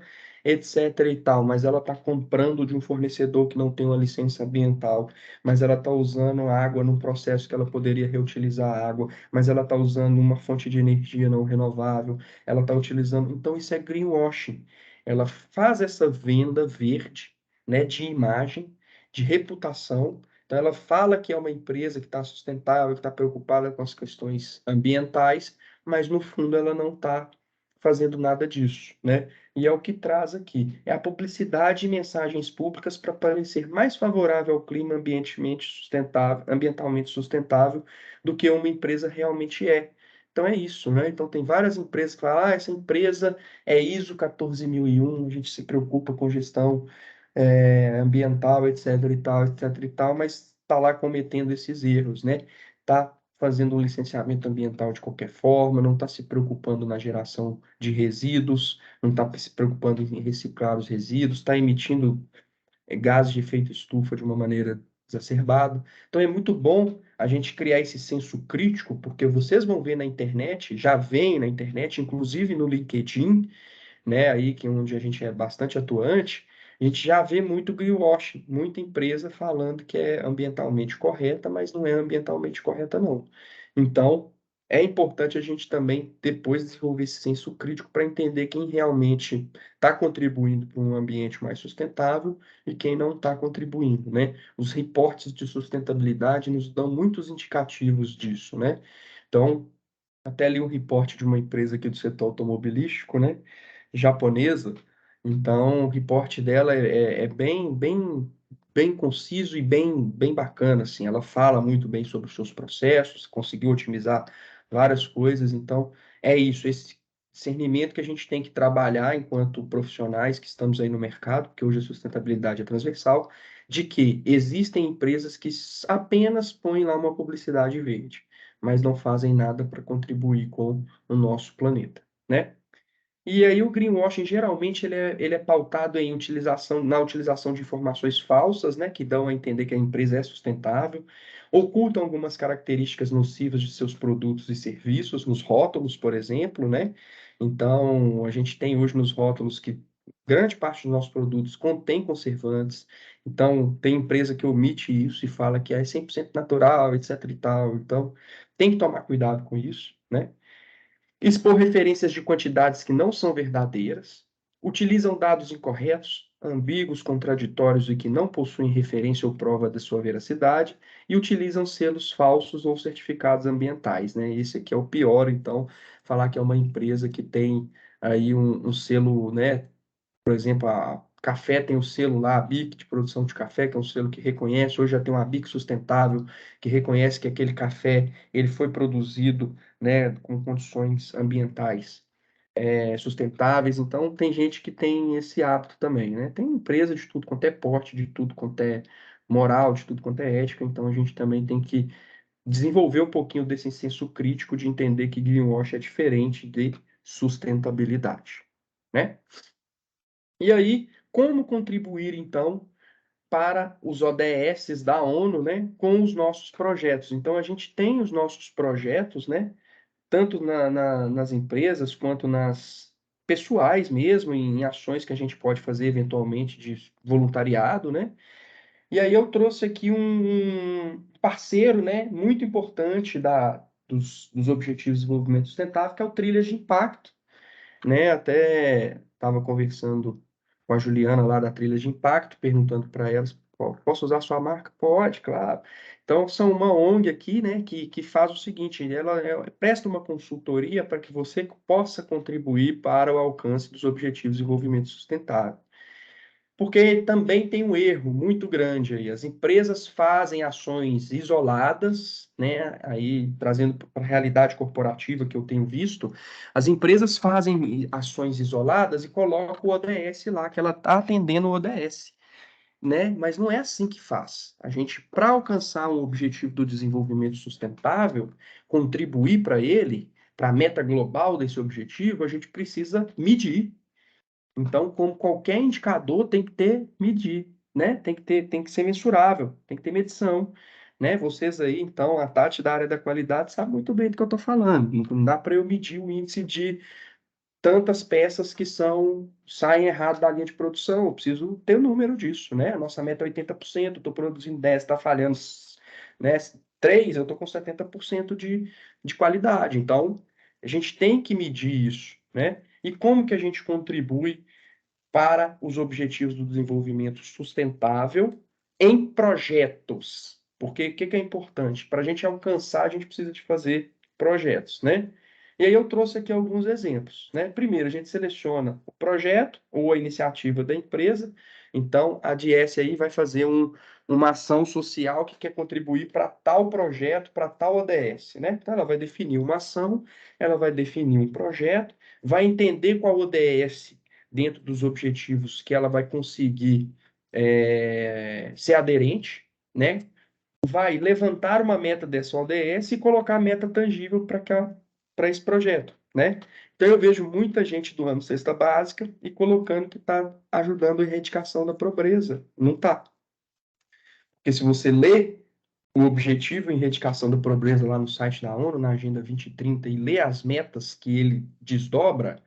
etc e tal, mas ela está comprando de um fornecedor que não tem uma licença ambiental, mas ela está usando água num processo que ela poderia reutilizar a água, mas ela está usando uma fonte de energia não renovável, ela está utilizando. Então, isso é greenwashing. Ela faz essa venda verde, né, de imagem, de reputação. Então, ela fala que é uma empresa que está sustentável, que está preocupada com as questões ambientais, mas no fundo ela não está fazendo nada disso, né? E é o que traz aqui, é a publicidade e mensagens públicas para parecer mais favorável ao clima ambientalmente sustentável do que uma empresa realmente é. Então é isso, né? Então tem várias empresas que falam, ah, essa empresa é ISO 14001, a gente se preocupa com gestão ambiental, etc e tal, etc e tal, mas está lá cometendo esses erros, né? Está fazendo um licenciamento ambiental de qualquer forma, não está se preocupando na geração de resíduos, não está se preocupando em reciclar os resíduos, está emitindo gases de efeito estufa de uma maneira exacerbada. Então é muito bom a gente criar esse senso crítico, porque vocês vão ver na internet, já vem na internet, inclusive no LinkedIn, né, aí que é onde a gente é bastante atuante, a gente já vê muito greenwashing, muita empresa falando que é ambientalmente correta, mas não é ambientalmente correta, não. Então, é importante a gente também depois desenvolver esse senso crítico para entender quem realmente está contribuindo para um ambiente mais sustentável e quem não está contribuindo, né? Os reportes de sustentabilidade nos dão muitos indicativos disso, né? Então, até li um reporte de uma empresa aqui do setor automobilístico, né? Japonesa. Então, o reporte dela é bem conciso e bem bacana, assim. Ela fala muito bem sobre os seus processos, conseguiu otimizar várias coisas. Então, é isso, esse discernimento que a gente tem que trabalhar enquanto profissionais que estamos aí no mercado, porque hoje a sustentabilidade é transversal, de que existem empresas que apenas põem lá uma publicidade verde. mas não fazem nada para contribuir com o nosso planeta, né? E aí o greenwashing geralmente ele é pautado na utilização de informações falsas, né, que dão a entender que a empresa é sustentável, ocultam algumas características nocivas de seus produtos e serviços, nos rótulos, por exemplo, né? Então, a gente tem hoje nos rótulos que grande parte dos nossos produtos contém conservantes. Então, tem empresa que omite isso e fala que é 100% natural, etc e tal. Então, tem que tomar cuidado com isso, né? Expor referências de quantidades que não são verdadeiras, utilizam dados incorretos, ambíguos, contraditórios e que não possuem referência ou prova da sua veracidade, e utilizam selos falsos ou certificados ambientais, né? Esse aqui é o pior, então, falar que é uma empresa que tem aí um selo, né? Por exemplo, a café tem o selo lá, a BIC de produção de café, que é um selo que reconhece, hoje já tem uma BIC sustentável, que reconhece que aquele café ele foi produzido, né, com condições ambientais sustentáveis. Então, tem gente que tem esse hábito também, né? Tem empresa de tudo quanto é porte, de tudo quanto é moral, de tudo quanto é ética, então a gente também tem que desenvolver um pouquinho desse senso crítico de entender que greenwash é diferente de sustentabilidade, né? E aí, como contribuir, então, para os ODS da ONU, né, com os nossos projetos? Então, a gente tem os nossos projetos, né, tanto nas empresas quanto nas pessoais mesmo, em ações que a gente pode fazer eventualmente de voluntariado, né? E aí eu trouxe aqui um parceiro, né, muito importante dos Objetivos de Desenvolvimento Sustentável, que é o Trilhas de Impacto, né? Até estava conversando com a Juliana lá da Trilha de Impacto, perguntando para elas, posso usar sua marca? Pode, claro. Então, são uma ONG aqui, né, que faz o seguinte, ela presta uma consultoria para que você possa contribuir para o alcance dos Objetivos de Desenvolvimento Sustentável. Porque também tem um erro muito grande aí. As empresas fazem ações isoladas, né? Aí trazendo para a realidade corporativa que eu tenho visto, as empresas fazem ações isoladas e colocam o ODS lá, que ela está atendendo o ODS, né? Mas não é assim que faz. A gente, para alcançar um objetivo do desenvolvimento sustentável, contribuir para ele, para a meta global desse objetivo, a gente precisa medir. Então, como qualquer indicador, tem que ter medir, né? Tem que ser mensurável, tem que ter medição, né? Vocês aí, então, a Tati da área da qualidade sabe muito bem do que eu estou falando. Não dá para eu medir o índice de tantas peças que saem errado da linha de produção. Eu preciso ter o número disso, né? A nossa meta é 80%, eu estou produzindo 10, está falhando, né? 3, eu estou com 70% de qualidade. Então, a gente tem que medir isso, né? E como que a gente contribui para os Objetivos do Desenvolvimento Sustentável em projetos? Porque o que é importante? Para a gente alcançar, a gente precisa de fazer projetos, né? E aí eu trouxe aqui alguns exemplos, né? Primeiro, a gente seleciona o projeto ou a iniciativa da empresa. Então, a DS aí vai fazer uma ação social que quer contribuir para tal projeto, para tal ODS, né? Então, ela vai definir uma ação, ela vai definir um projeto, vai entender qual ODS dentro dos objetivos que ela vai conseguir ser aderente, né? Vai levantar uma meta dessa ODS e colocar a meta tangível para esse projeto, né? Então eu vejo muita gente doando cesta básica e colocando que está ajudando a erradicação da pobreza. Não está. Porque se você lê o objetivo em erradicação da pobreza lá no site da ONU, na Agenda 2030, e lê as metas que ele desdobra,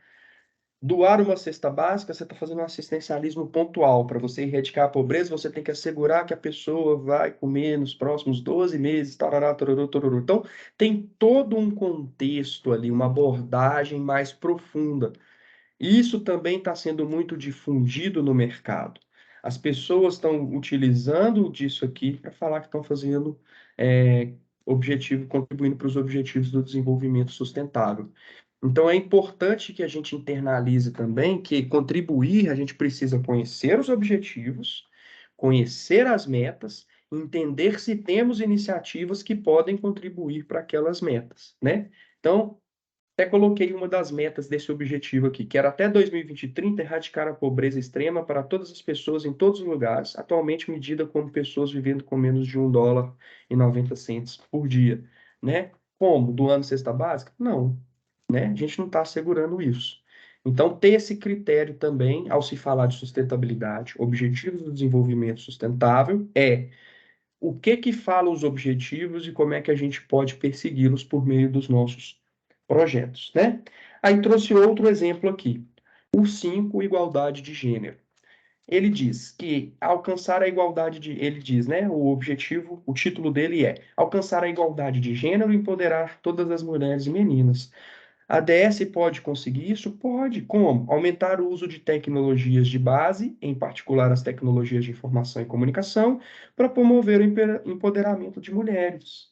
doar uma cesta básica, você está fazendo um assistencialismo pontual. Para você erradicar a pobreza, você tem que assegurar que a pessoa vai comer nos próximos 12 meses, tarará, tororô, tororô. Então, tem todo um contexto ali, uma abordagem mais profunda. E isso também está sendo muito difundido no mercado. As pessoas estão utilizando disso aqui para falar que estão fazendo contribuindo para os objetivos do desenvolvimento sustentável. Então, é importante que a gente internalize também que contribuir, a gente precisa conhecer os objetivos, conhecer as metas, entender se temos iniciativas que podem contribuir para aquelas metas, né? Então, até coloquei uma das metas desse objetivo aqui, que era até 2030 erradicar a pobreza extrema para todas as pessoas em todos os lugares, atualmente medida como pessoas vivendo com menos de US$ 1,90 por dia, né? Como? Doando cesta básica? Não, né? A gente não está assegurando isso. Então, ter esse critério também, ao se falar de sustentabilidade, objetivos do desenvolvimento sustentável, é o que que fala os objetivos e como é que a gente pode persegui-los por meio dos nossos projetos, né? Aí trouxe outro exemplo aqui. O 5, igualdade de gênero. Ele diz que alcançar a igualdade de, ele diz, né, o objetivo, o título dele é alcançar a igualdade de gênero e empoderar todas as mulheres e meninas. A DS pode conseguir isso? Pode. Como? Aumentar o uso de tecnologias de base, em particular as tecnologias de informação e comunicação, para promover o empoderamento de mulheres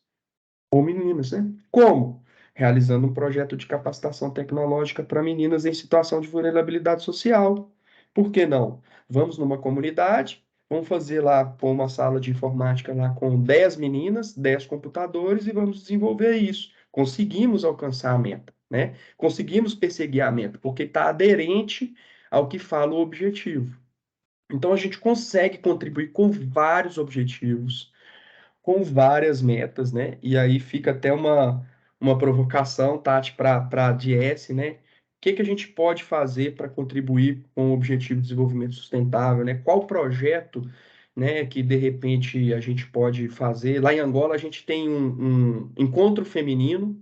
ou meninas, né? Como? Realizando um projeto de capacitação tecnológica para meninas em situação de vulnerabilidade social. Por que não? Vamos numa comunidade, vamos fazer lá, pôr uma sala de informática lá com 10 meninas, 10 computadores e vamos desenvolver isso. Conseguimos alcançar a meta, né? Conseguimos perseguir a meta, porque está aderente ao que fala o objetivo. Então, a gente consegue contribuir com vários objetivos, com várias metas, né? E aí fica até uma provocação, Tati, para a DS, né? O que que a gente pode fazer para contribuir com o Objetivo de Desenvolvimento Sustentável, né? Qual projeto, né, que de repente a gente pode fazer? Lá em Angola a gente tem um encontro feminino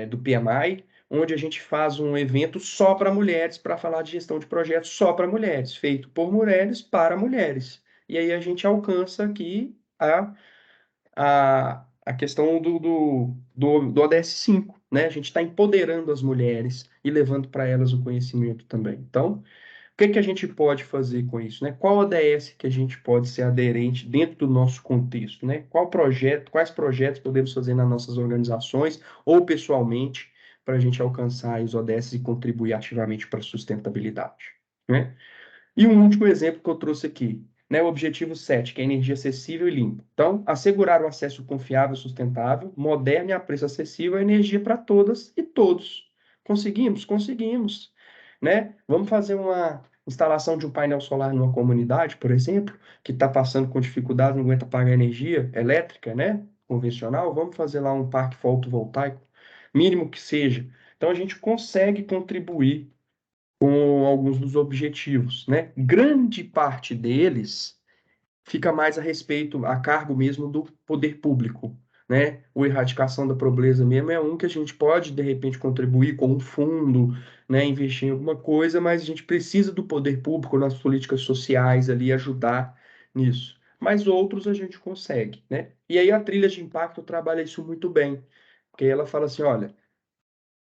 do PMI, onde a gente faz um evento só para mulheres, para falar de gestão de projetos só para mulheres, feito por mulheres para mulheres. E aí a gente alcança aqui a questão do ODS 5, né? A gente está empoderando as mulheres e levando para elas o conhecimento também. Então, o que que a gente pode fazer com isso, né? Qual ODS que a gente pode ser aderente dentro do nosso contexto, né? Quais projetos podemos fazer nas nossas organizações ou pessoalmente para a gente alcançar os ODS e contribuir ativamente para a sustentabilidade, né? E um último exemplo que eu trouxe aqui, né, o objetivo 7, que é energia acessível e limpa. Então, assegurar o acesso confiável, sustentável, moderno e a preço acessível à energia para todas e todos. Conseguimos? Conseguimos, né? Vamos fazer uma instalação de um painel solar numa comunidade, por exemplo, que está passando com dificuldade, não aguenta pagar energia elétrica, né, convencional. Vamos fazer lá um parque fotovoltaico, mínimo que seja. Então, a gente consegue contribuir com alguns dos objetivos, né? Grande parte deles fica mais a respeito, a cargo mesmo do poder público, né? O erradicação da pobreza mesmo é um que a gente pode, de repente, contribuir com um fundo, né? Investir em alguma coisa, mas a gente precisa do poder público nas políticas sociais ali ajudar nisso. Mas outros a gente consegue, né? E aí a trilha de impacto trabalha isso muito bem, porque ela fala assim, olha,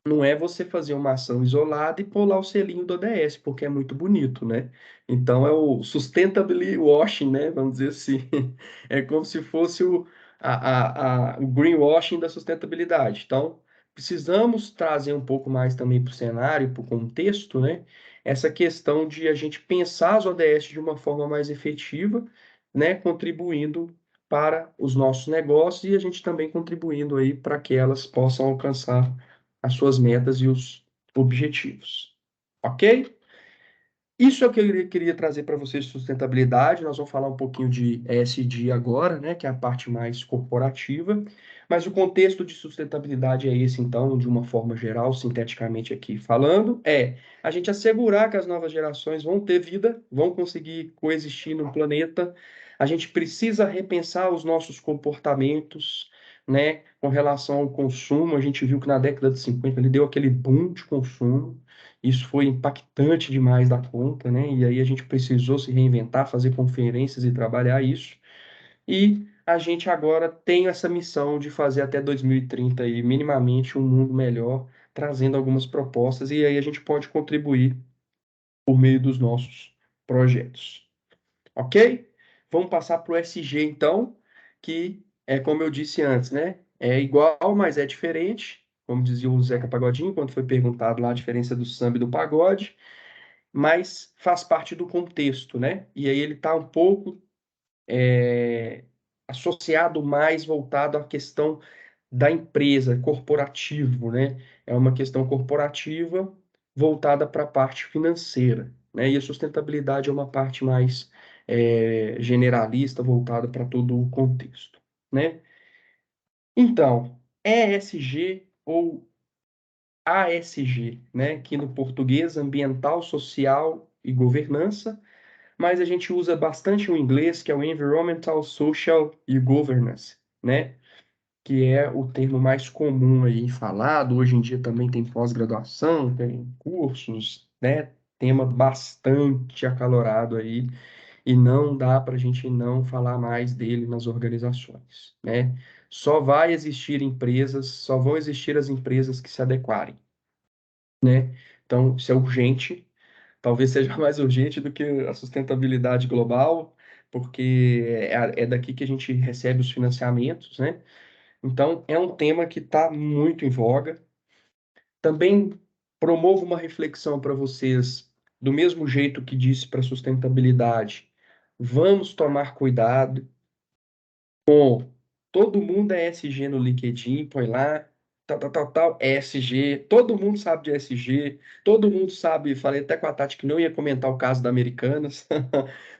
não é você fazer uma ação isolada e pôr lá o selinho do ODS, porque é muito bonito, né? Então é o sustainability washing, né? Vamos dizer assim. É como se fosse o greenwashing da sustentabilidade. Então, precisamos trazer um pouco mais também para o cenário, para o contexto, né? Essa questão de a gente pensar as ODS de uma forma mais efetiva, né? Contribuindo para os nossos negócios e a gente também contribuindo aí para que elas possam alcançar as suas metas e os objetivos. Ok? Isso é o que eu queria trazer para vocês de sustentabilidade. Nós vamos falar um pouquinho de ESG agora, né, que é a parte mais corporativa, mas o contexto de sustentabilidade é esse, então, de uma forma geral, sinteticamente aqui falando, é a gente assegurar que as novas gerações vão ter vida, vão conseguir coexistir no planeta. A gente precisa repensar os nossos comportamentos, né, com relação ao consumo. A gente viu que na década de 50 ele deu aquele boom de consumo. Isso foi impactante demais da conta, né? E aí a gente precisou se reinventar, fazer conferências e trabalhar isso. E a gente agora tem essa missão de fazer até 2030 aí, minimamente um mundo melhor, trazendo algumas propostas, e aí a gente pode contribuir por meio dos nossos projetos. Ok? Vamos passar para o SG então, que é como eu disse antes, né? É igual, mas é diferente, como dizia o Zeca Pagodinho, quando foi perguntado lá a diferença do samba e do pagode, mas faz parte do contexto, né? E aí ele está um pouco associado mais voltado à questão da empresa, corporativo, né? É uma questão corporativa voltada para a parte financeira, né? E a sustentabilidade é uma parte mais generalista, voltada para todo o contexto, né? Então, ESG ou ASG, né? Que no português, ambiental, social e governança, mas a gente usa bastante o inglês, que é o Environmental, Social e Governance, né? Que é o termo mais comum aí falado. Hoje em dia também tem pós-graduação, tem cursos, né? Tema bastante acalorado aí, e não dá para a gente não falar mais dele nas organizações, né? Só vão existir as empresas que se adequarem, né? Então, isso é urgente, talvez seja mais urgente do que a sustentabilidade global, porque é daqui que a gente recebe os financiamentos, né? Então, é um tema que está muito em voga. Também promovo uma reflexão para vocês, do mesmo jeito que disse para a sustentabilidade. Vamos tomar cuidado com todo mundo é ESG no LinkedIn, põe lá, tal, ESG, todo mundo sabe de ESG, todo mundo sabe, falei até com a Tati que não ia comentar o caso da Americanas,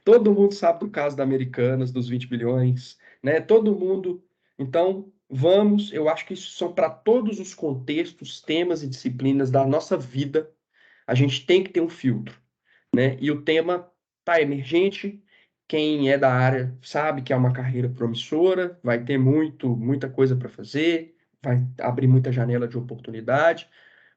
todo mundo sabe do caso da Americanas, dos 20 bilhões, né? Todo mundo. Então, vamos, eu acho que isso são para todos os contextos, temas e disciplinas da nossa vida, a gente tem que ter um filtro, né? E o tema tá emergente. Quem é da área sabe que é uma carreira promissora, vai ter muita coisa para fazer, vai abrir muita janela de oportunidade,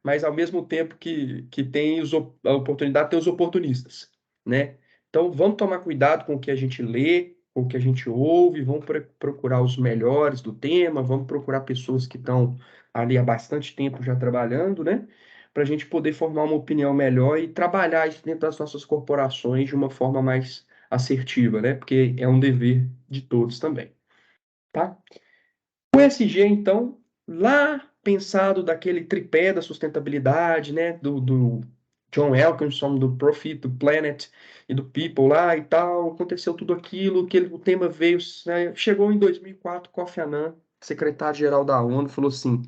mas ao mesmo tempo que tem a oportunidade, tem os oportunistas, né? Então vamos tomar cuidado com o que a gente lê, com o que a gente ouve, vamos procurar os melhores do tema, vamos procurar pessoas que estão ali há bastante tempo já trabalhando, né? Para a gente poder formar uma opinião melhor e trabalhar isso dentro das nossas corporações de uma forma mais assertiva, né? Porque é um dever de todos também, tá? O ESG, então, lá pensado daquele tripé da sustentabilidade, né? Do John Elkinson, do Profit, do Planet e do People lá e tal, aconteceu tudo aquilo, o tema veio, né, chegou em 2004, Kofi Annan, secretário-geral da ONU, falou assim,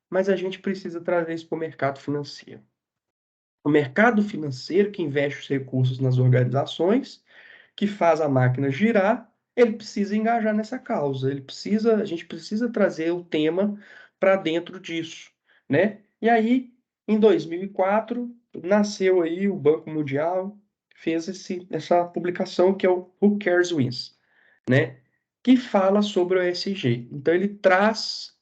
mas a gente precisa trazer isso para o mercado financeiro. O mercado financeiro que investe os recursos nas organizações, que faz a máquina girar, ele precisa engajar nessa causa. A gente precisa trazer o tema para dentro disso, né? E aí, em 2004, nasceu aí o Banco Mundial, fez essa publicação que é o Who Cares Wins, né? Que fala sobre o ESG. Então ele traz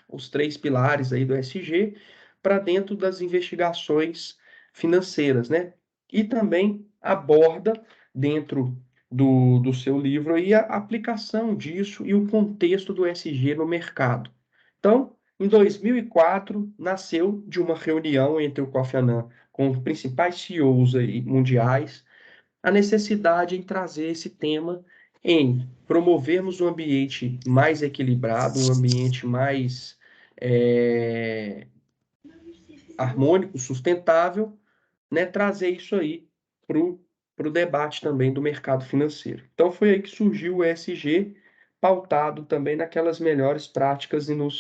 os três pilares aí do ESG, para dentro das investigações financeiras, né? E também aborda dentro do seu livro aí a aplicação disso e o contexto do ESG no mercado. Então, em 2004, nasceu de uma reunião entre o Kofi Annan com os principais CEOs aí mundiais, a necessidade em trazer esse tema, em promovermos um ambiente mais equilibrado, um ambiente mais harmônico, sustentável, né? Trazer isso aí para o debate também do mercado financeiro. Então foi aí que surgiu o ESG, pautado também naquelas melhores práticas e no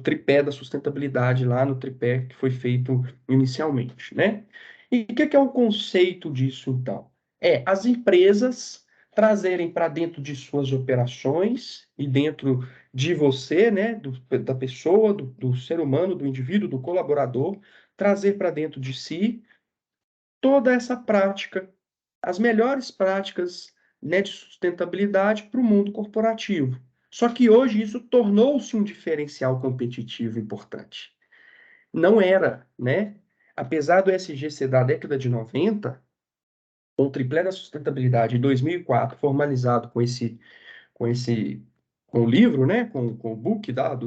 tripé da sustentabilidade, lá no tripé que foi feito inicialmente, né? E o que é o conceito disso, então? É as empresas trazerem para dentro de suas operações e dentro de você, né, da pessoa, do ser humano, do indivíduo, do colaborador, trazer para dentro de si toda essa prática, as melhores práticas, né, de sustentabilidade para o mundo corporativo. Só que hoje isso tornou-se um diferencial competitivo importante. Não era, né? Apesar do ESG ser da década de 90, com o tripé da sustentabilidade em 2004, formalizado com esse, com o livro, né? Com o book da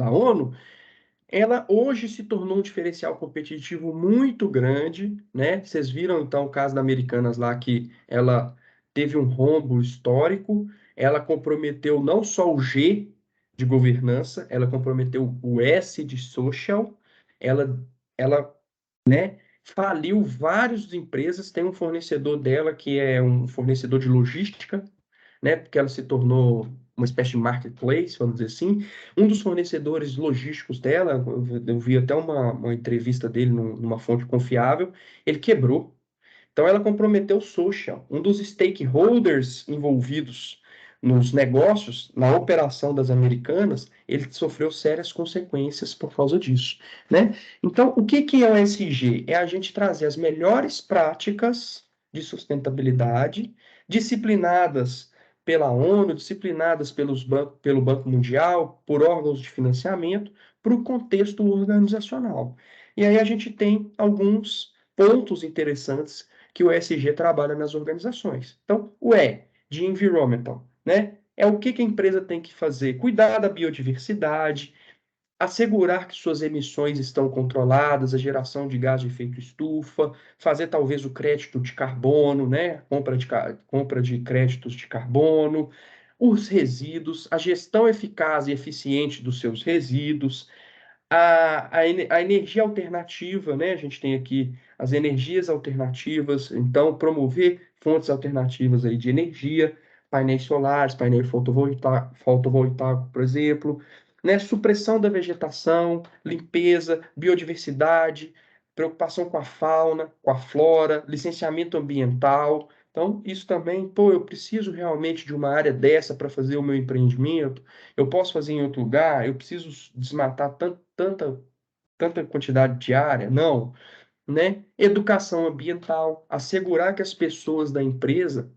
ONU, ela hoje se tornou um diferencial competitivo muito grande, né? Vocês viram então o caso da Americanas lá que ela teve um rombo histórico, ela comprometeu não só o G de governança, ela comprometeu o S de social, ela, né, faliu várias empresas, tem um fornecedor dela que é um fornecedor de logística, né? Porque ela se tornou uma espécie de marketplace, vamos dizer assim. Um dos fornecedores logísticos dela, eu vi até uma entrevista dele numa fonte confiável, ele quebrou. Então ela comprometeu o social. Um dos stakeholders envolvidos nos negócios, na operação das Americanas, ele sofreu sérias consequências por causa disso, né? Então, o que é o ESG? É a gente trazer as melhores práticas de sustentabilidade, disciplinadas pela ONU, disciplinadas pelo Banco Mundial, por órgãos de financiamento, para o contexto organizacional. E aí a gente tem alguns pontos interessantes que o ESG trabalha nas organizações. Então, o E de environmental, né? É o que a empresa tem que fazer? Cuidar da biodiversidade, assegurar que suas emissões estão controladas, a geração de gás de efeito estufa, fazer talvez o crédito de carbono, né? Compra de créditos de carbono, os resíduos, a gestão eficaz e eficiente dos seus resíduos, a energia alternativa, né? A gente tem aqui as energias alternativas, então promover fontes alternativas aí de energia, painéis solares, painel fotovoltaico, por exemplo, né? Supressão da vegetação, limpeza, biodiversidade, preocupação com a fauna, com a flora, licenciamento ambiental. Então, isso também, pô, eu preciso realmente de uma área dessa para fazer o meu empreendimento. Eu posso fazer em outro lugar? Eu preciso desmatar tanta quantidade de área? Não, né? Educação ambiental, assegurar que as pessoas da empresa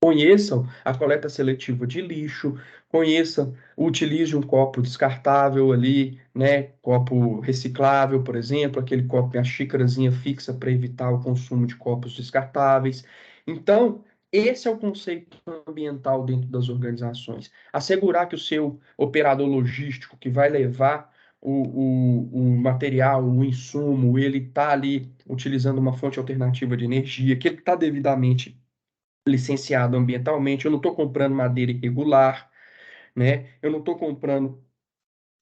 conheçam a coleta seletiva de lixo, conheçam, utilize um copo descartável ali, né? Copo reciclável, por exemplo, aquele copo, a xícarazinha fixa para evitar o consumo de copos descartáveis. Então, esse é o conceito ambiental dentro das organizações. Assegurar que o seu operador logístico que vai levar o material, o insumo, ele está ali utilizando uma fonte alternativa de energia, que ele está devidamente licenciado ambientalmente, eu não estou comprando madeira irregular, né? Eu não estou comprando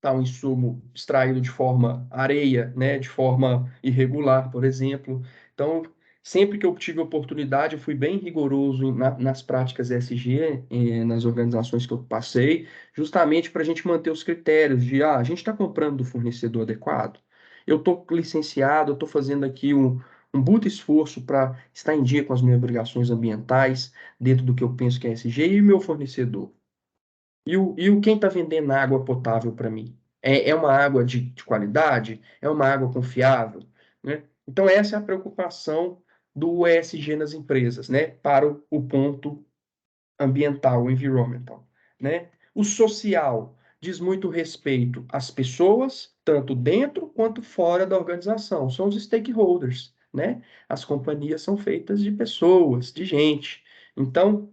tal insumo extraído de forma areia, né? De forma irregular, por exemplo. Então, sempre que eu tive oportunidade, eu fui bem rigoroso nas práticas ESG, nas organizações que eu passei, justamente para a gente manter os critérios de, a gente está comprando do fornecedor adequado, eu estou licenciado, eu estou fazendo aqui um bruto esforço para estar em dia com as minhas obrigações ambientais, dentro do que eu penso que é ESG, e o meu fornecedor. E quem está vendendo água potável para mim? É uma água de qualidade? É uma água confiável? Né? Então, essa é a preocupação do ESG nas empresas, né? Para o ponto ambiental, o environmental, né? O social diz muito respeito às pessoas, tanto dentro quanto fora da organização. São os stakeholders, né? As companhias são feitas de pessoas, de gente. Então,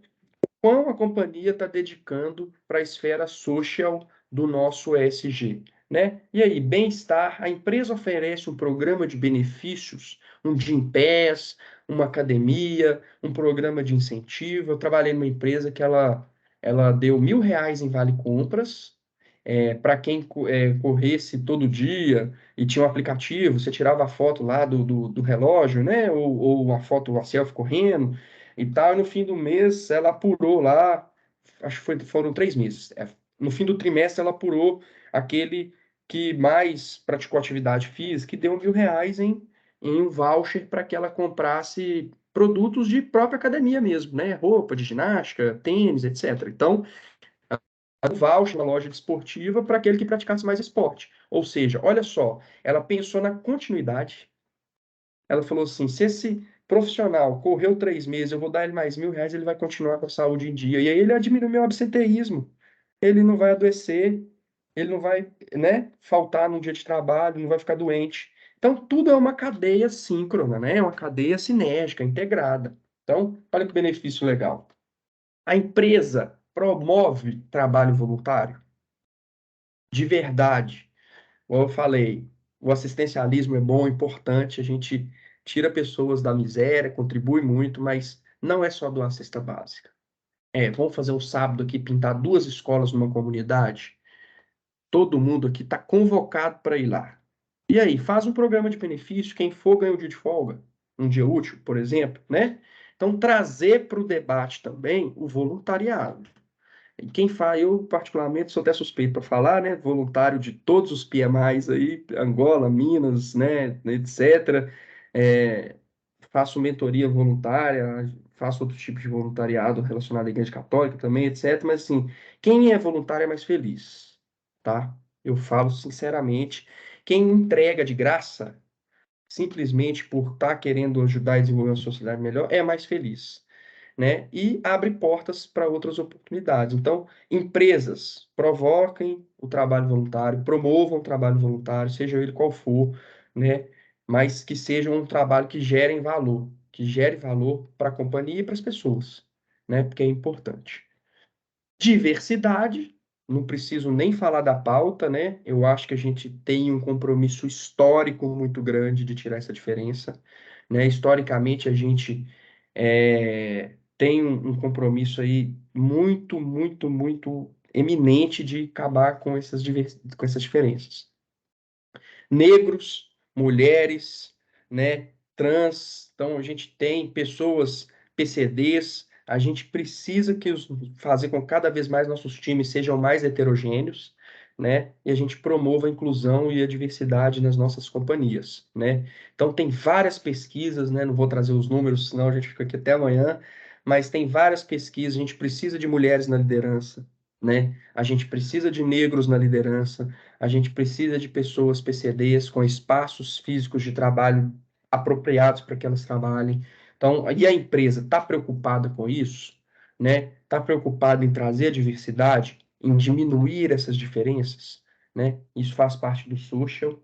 quão a companhia está dedicando para a esfera social do nosso ESG, né? E aí, bem-estar, a empresa oferece um programa de benefícios, um Gympass, uma academia, um programa de incentivo. Eu trabalhei numa empresa que ela deu R$ 1.000 em vale compras, para quem corresse todo dia e tinha um aplicativo, você tirava a foto lá do relógio, né? Ou uma foto, uma selfie correndo e tal. E no fim do mês ela apurou lá, acho que foram 3 meses. No fim do trimestre ela apurou aquele que mais praticou atividade física, que deu R$ 1.000 em um voucher para que ela comprasse produtos de própria academia mesmo, né? Roupa de ginástica, tênis, etc. Então, um voucher na loja desportiva para aquele que praticasse mais esporte. Ou seja, olha só, ela pensou na continuidade. Ela falou assim: se esse profissional correu 3 meses, eu vou dar ele mais R$ 1.000, ele vai continuar com a saúde em dia. E aí ele admira o meu absenteísmo. Ele não vai adoecer, ele não vai, né, faltar num dia de trabalho, não vai ficar doente. Então, tudo é uma cadeia síncrona, né? É uma cadeia sinérgica, integrada. Então, olha que benefício legal. A empresa promove trabalho voluntário de verdade. Como eu falei, o assistencialismo é bom, importante, a gente tira pessoas da miséria, contribui muito, mas não é só doar cesta básica. Vamos fazer um sábado aqui, pintar 2 escolas numa comunidade? Todo mundo aqui está convocado para ir lá. E aí, faz um programa de benefício, quem for ganha um dia de folga, um dia útil, por exemplo, né? Então, trazer para o debate também o voluntariado. E quem faz, eu particularmente sou até suspeito para falar, né? Voluntário de todos os PMIs aí, Angola, Minas, né? Etc. faço mentoria voluntária, faço outros tipos de voluntariado relacionado à Igreja Católica também, etc. Mas, assim, quem é voluntário é mais feliz, tá? Eu falo sinceramente, quem entrega de graça, simplesmente por estar querendo ajudar a desenvolver uma sociedade melhor, é mais feliz, né? E abre portas para outras oportunidades. Então, empresas provoquem o trabalho voluntário, promovam o trabalho voluntário, seja ele qual for, né? Mas que seja um trabalho que gere valor para a companhia e para as pessoas, né? Porque é importante. Diversidade, não preciso nem falar da pauta, né? Eu acho que a gente tem um compromisso histórico muito grande de tirar essa diferença, né? Historicamente, a gente tem um compromisso aí muito, muito, muito eminente de acabar com com essas diferenças. Negros, mulheres, né, trans, então a gente tem pessoas PCDs, a gente precisa fazer com que cada vez mais nossos times sejam mais heterogêneos, né, e a gente promova a inclusão e a diversidade nas nossas companhias, né. Então tem várias pesquisas, né, não vou trazer os números, senão a gente fica aqui até amanhã, mas tem várias pesquisas, a gente precisa de mulheres na liderança, né, a gente precisa de negros na liderança, a gente precisa de pessoas PCDs com espaços físicos de trabalho apropriados para que elas trabalhem. Então, e a empresa está preocupada com isso, né? Está preocupada em trazer a diversidade, em diminuir essas diferenças, né? Isso faz parte do social.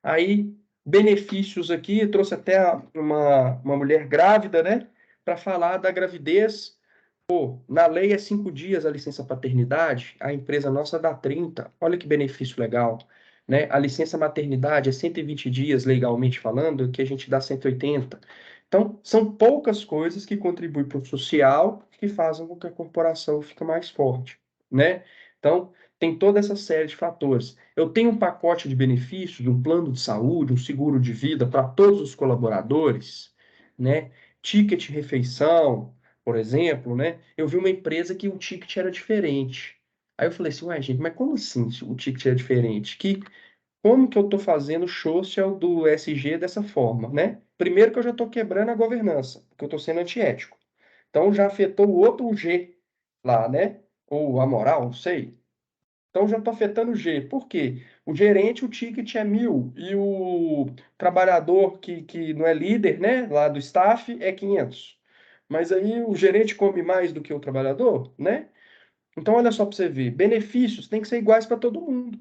Aí, benefícios aqui, eu trouxe até uma mulher grávida, né? Para falar da gravidez. Pô, na lei é 5 dias a licença paternidade, a empresa nossa dá 30. Olha que benefício legal, né? A licença maternidade é 120 dias, legalmente falando, que a gente dá 180. Então, são poucas coisas que contribuem para o social que fazem com que a corporação fique mais forte, né? Então, tem toda essa série de fatores. Eu tenho um pacote de benefícios, um plano de saúde, um seguro de vida para todos os colaboradores, né? Ticket refeição, por exemplo, né? Eu vi uma empresa que o ticket era diferente. Aí eu falei assim, ué, gente, mas como assim o ticket é diferente? Como que eu estou fazendo o social do SG dessa forma, né? Primeiro que eu já estou quebrando a governança, porque eu estou sendo antiético. Então já afetou o outro G lá, né? Ou a moral, não sei. Então já está afetando o G. Por quê? O gerente, o ticket é 1.000 e o trabalhador que não é líder, né, lá do staff, é 500. Mas aí o gerente come mais do que o trabalhador, né? Então olha só para você ver, benefícios têm que ser iguais para todo mundo.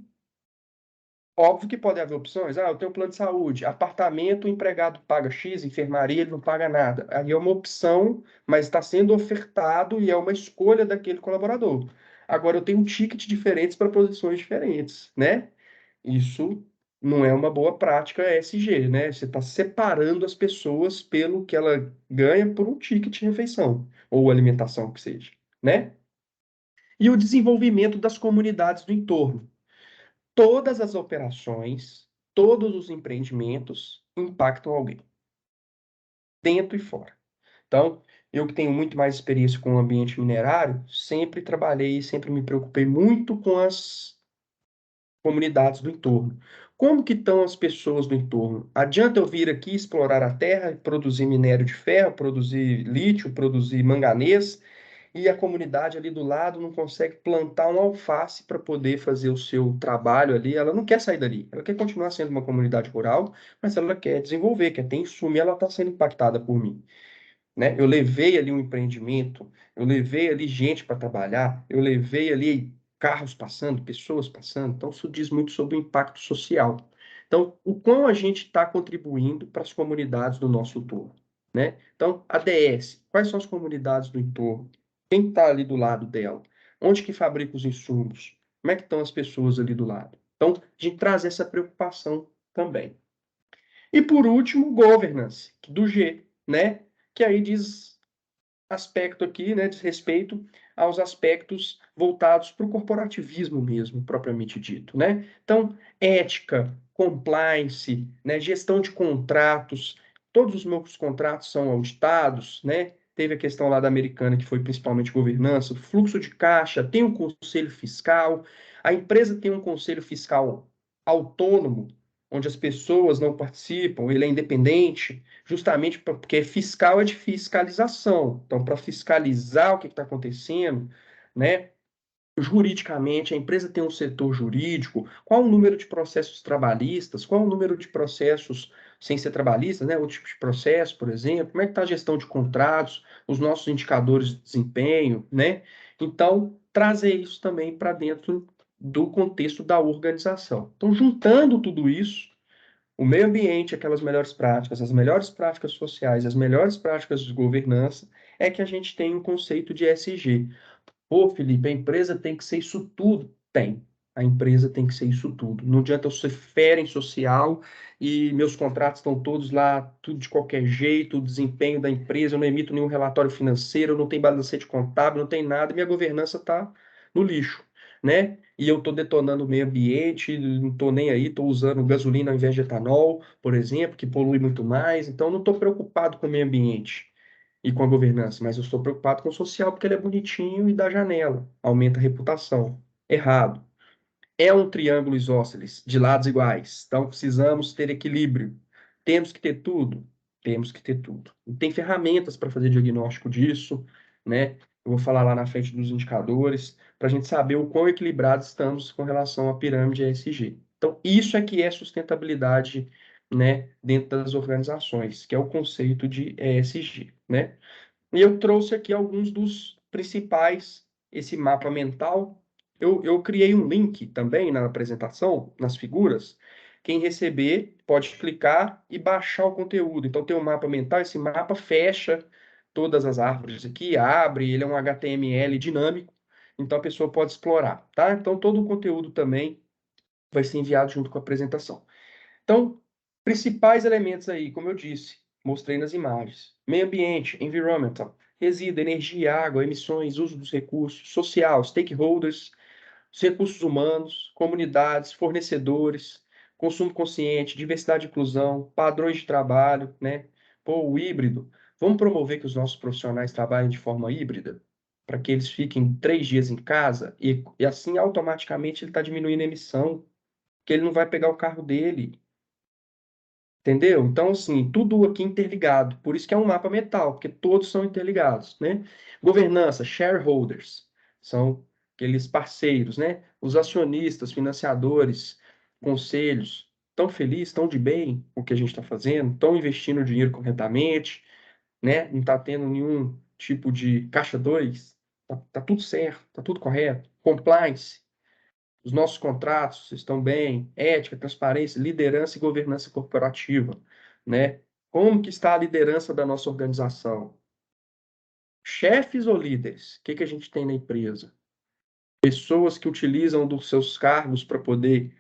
Óbvio que pode haver opções. Ah, eu tenho plano de saúde, apartamento, o empregado paga X, enfermaria, ele não paga nada. Aí é uma opção, mas está sendo ofertado e é uma escolha daquele colaborador. Agora, eu tenho tickets diferentes para posições diferentes, né? Isso não é uma boa prática ESG, né? Você está separando as pessoas pelo que ela ganha por um ticket de refeição, ou alimentação que seja, né? E o desenvolvimento das comunidades do entorno. Todas as operações, todos os empreendimentos impactam alguém, dentro e fora. Então, eu que tenho muito mais experiência com o ambiente minerário, sempre trabalhei, sempre me preocupei muito com as comunidades do entorno. Como que estão as pessoas do entorno? Adianta eu vir aqui explorar a terra, produzir minério de ferro, produzir lítio, produzir manganês, e a comunidade ali do lado não consegue plantar um alface para poder fazer o seu trabalho ali. Ela não quer sair dali, ela quer continuar sendo uma comunidade rural, mas ela quer desenvolver, quer ter insumo, e ela está sendo impactada por mim, né? Eu levei ali um empreendimento, eu levei ali gente para trabalhar, eu levei ali carros passando, pessoas passando. Então, isso diz muito sobre o impacto social. Então, o quão a gente está contribuindo para as comunidades do nosso entorno, né? Então, ADS, quais são as comunidades do entorno? Quem está ali do lado dela? Onde que fabrica os insumos? Como é que estão as pessoas ali do lado? Então, a gente traz essa preocupação também. E por último, governance, do G, né? Que aí diz aspecto aqui, né, diz respeito aos aspectos voltados para o corporativismo mesmo, propriamente dito, né? Então, ética, compliance, né, gestão de contratos, todos os meus contratos são auditados, né? Teve a questão lá da Americana, que foi principalmente governança, fluxo de caixa, tem um conselho fiscal, a empresa tem um conselho fiscal autônomo, onde as pessoas não participam, ele é independente, justamente porque fiscal é de fiscalização. Então, para fiscalizar o que está acontecendo, né? Juridicamente, a empresa tem um setor jurídico, qual o número de processos trabalhistas, qual o número de processos sem ser trabalhistas, né? Outro tipo de processo, por exemplo, como é que está a gestão de contratos, os nossos indicadores de desempenho, né? Então, trazer isso também para dentro do contexto da organização. Então, juntando tudo isso, o meio ambiente, aquelas melhores práticas, as melhores práticas sociais, as melhores práticas de governança, é que a gente tem um conceito de ESG. Pô, Felipe, a empresa tem que ser isso tudo. Tem. A empresa tem que ser isso tudo. Não adianta eu ser fera em social e meus contratos estão todos lá, tudo de qualquer jeito, o desempenho da empresa, eu não emito nenhum relatório financeiro, eu não tenho balancete contábil, não tem nada, minha governança está no lixo, né? E eu estou detonando o meio ambiente, não estou nem aí, estou usando gasolina ao invés de etanol, por exemplo, que polui muito mais, então eu não estou preocupado com o meio ambiente e com a governança, mas eu estou preocupado com o social porque ele é bonitinho e dá janela, aumenta a reputação. Errado. É um triângulo isósceles, de lados iguais. Então precisamos ter equilíbrio. Temos que ter tudo? Temos que ter tudo. E tem ferramentas para fazer diagnóstico disso, né? Eu vou falar lá na frente dos indicadores, para a gente saber o quão equilibrados estamos com relação à pirâmide ESG. Então, isso é que é sustentabilidade, né, dentro das organizações, que é o conceito de ESG, né? E eu trouxe aqui alguns dos principais, esse mapa mental. Eu criei um link também na apresentação, nas figuras. Quem receber pode clicar e baixar o conteúdo. Então tem um mapa mental, esse mapa fecha todas as árvores aqui, abre, ele é um HTML dinâmico, então a pessoa pode explorar, tá? Então todo o conteúdo também vai ser enviado junto com a apresentação. Então, principais elementos aí, como eu disse, mostrei nas imagens. Meio ambiente, environmental, resíduo, energia, água, emissões, uso dos recursos, social, stakeholders, os recursos humanos, comunidades, fornecedores, consumo consciente, diversidade e inclusão, padrões de trabalho, né? Pô, o híbrido. Vamos promover que os nossos profissionais trabalhem de forma híbrida, para que eles fiquem 3 dias em casa e assim automaticamente ele está diminuindo a emissão, que ele não vai pegar o carro dele. Entendeu? Então, assim, tudo aqui interligado. Por isso que é um mapa mental, porque todos são interligados, né? Governança, shareholders, são aqueles parceiros, né? Os acionistas, financiadores, conselhos, estão felizes, estão de bem com o que a gente está fazendo, estão investindo o dinheiro corretamente, né? Não está tendo nenhum tipo de caixa 2, tá tudo certo, tá tudo correto. Compliance, os nossos contratos estão bem, ética, transparência, liderança e governança corporativa, né? Como que está a liderança da nossa organização? Chefes ou líderes? O que que a gente tem na empresa? Pessoas que utilizam dos seus cargos para poder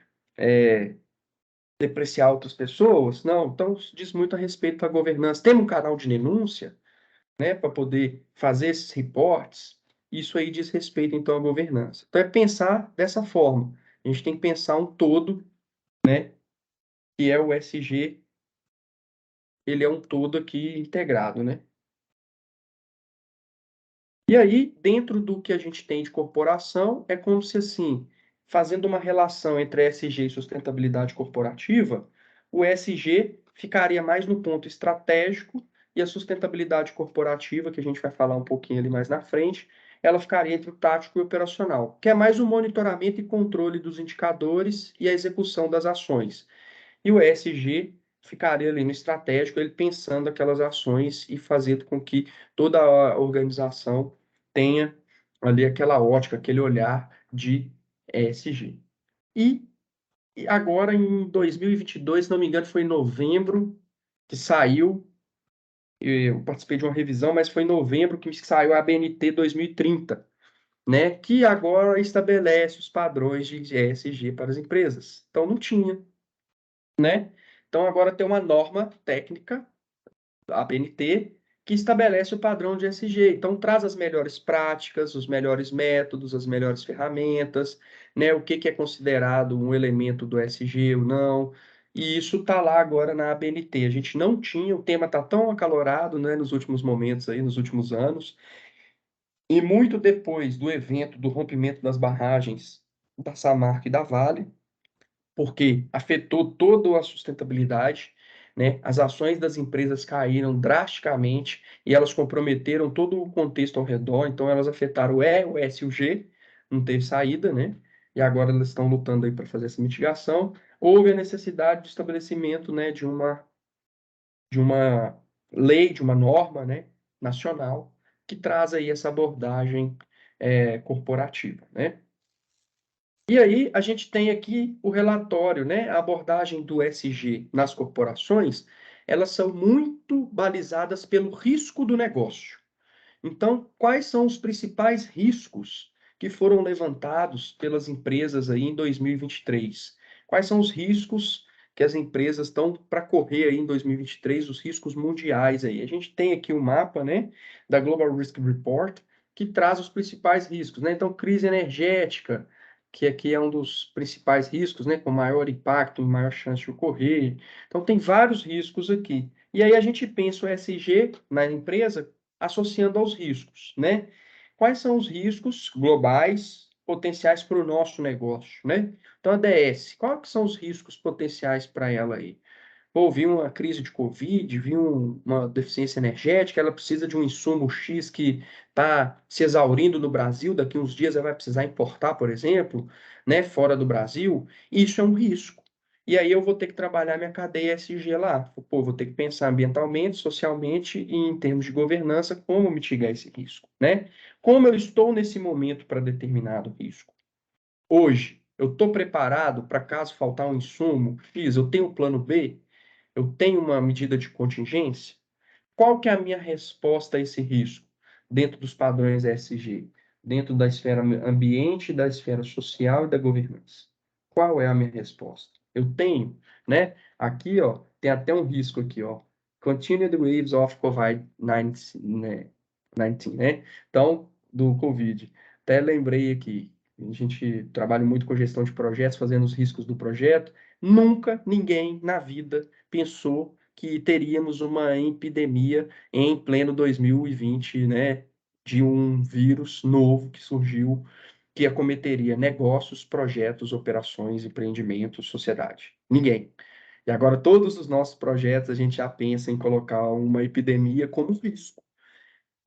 depreciar outras pessoas? Não, então isso diz muito a respeito da governança. Temos um canal de denúncia, né, para poder fazer esses reportes. Isso aí diz respeito, então, à governança. Então, é pensar dessa forma. A gente tem que pensar um todo, né, que é o SG, ele é um todo aqui integrado, né? E aí, dentro do que a gente tem de corporação, é como se assim, fazendo uma relação entre SG e sustentabilidade corporativa, o SG ficaria mais no ponto estratégico e a sustentabilidade corporativa, que a gente vai falar um pouquinho ali mais na frente, ela ficaria entre o tático e o operacional, que é mais o monitoramento e controle dos indicadores e a execução das ações. E o ESG ficaria ali no estratégico, ele pensando aquelas ações e fazendo com que toda a organização tenha ali aquela ótica, aquele olhar de ESG. E agora, em 2022, se não me engano, foi em novembro que saiu, eu participei de uma revisão, mas foi em novembro que saiu a ABNT 2030, né, que agora estabelece os padrões de ESG para as empresas. Então, não tinha, né? Então, agora tem uma norma técnica, a ABNT, que estabelece o padrão de ESG. Então, traz as melhores práticas, os melhores métodos, as melhores ferramentas, né? O que que é considerado um elemento do ESG ou não. E isso está lá agora na ABNT. A gente não tinha, o tema está tão acalorado, né, nos últimos momentos aí, nos últimos anos. E muito depois do evento do rompimento das barragens da Samarco e da Vale, porque afetou toda a sustentabilidade, né? As ações das empresas caíram drasticamente e elas comprometeram todo o contexto ao redor, então elas afetaram o E, o S e o G, não teve saída, né? E agora elas estão lutando aí para fazer essa mitigação. Houve a necessidade de estabelecimento, né, de uma lei, de uma norma, né, nacional, que traz aí essa abordagem corporativa, né? E aí a gente tem aqui o relatório, né, a abordagem do SG nas corporações, elas são muito balizadas pelo risco do negócio. Então, quais são os principais riscos que foram levantados pelas empresas aí em 2023? Quais são os riscos que as empresas estão para correr aí em 2023, os riscos mundiais aí? A gente tem aqui o mapa, né, da Global Risk Report, que traz os principais riscos, né? Então, crise energética, que aqui é um dos principais riscos, né, com maior impacto e maior chance de ocorrer. Então, tem vários riscos aqui. E aí a gente pensa o SG na empresa associando aos riscos, né? Quais são os riscos globais potenciais para o nosso negócio, né? Então, a DS, quais são os riscos potenciais para ela aí? Pô, vi uma crise de Covid, vi uma deficiência energética, ela precisa de um insumo X que está se exaurindo no Brasil, daqui uns dias ela vai precisar importar, por exemplo, né, fora do Brasil. Isso é um risco. E aí eu vou ter que trabalhar minha cadeia SG lá. Pô, vou ter que pensar ambientalmente, socialmente e em termos de governança, como mitigar esse risco, né? Como eu estou nesse momento para determinado risco? Hoje, eu estou preparado para caso faltar um insumo X, eu tenho um plano B? Eu tenho uma medida de contingência? Qual que é a minha resposta a esse risco dentro dos padrões ESG, dentro da esfera ambiente, da esfera social e da governança? Qual é a minha resposta? Eu tenho, né? Aqui, ó, tem até um risco aqui, ó. Continued waves of COVID-19, né? Então, do COVID. Até lembrei aqui, a gente trabalha muito com gestão de projetos, fazendo os riscos do projeto. Nunca ninguém na vida pensou que teríamos uma epidemia em pleno 2020, né, de um vírus novo que surgiu, que acometeria negócios, projetos, operações, empreendimentos, sociedade. Ninguém. E agora todos os nossos projetos a gente já pensa em colocar uma epidemia como risco,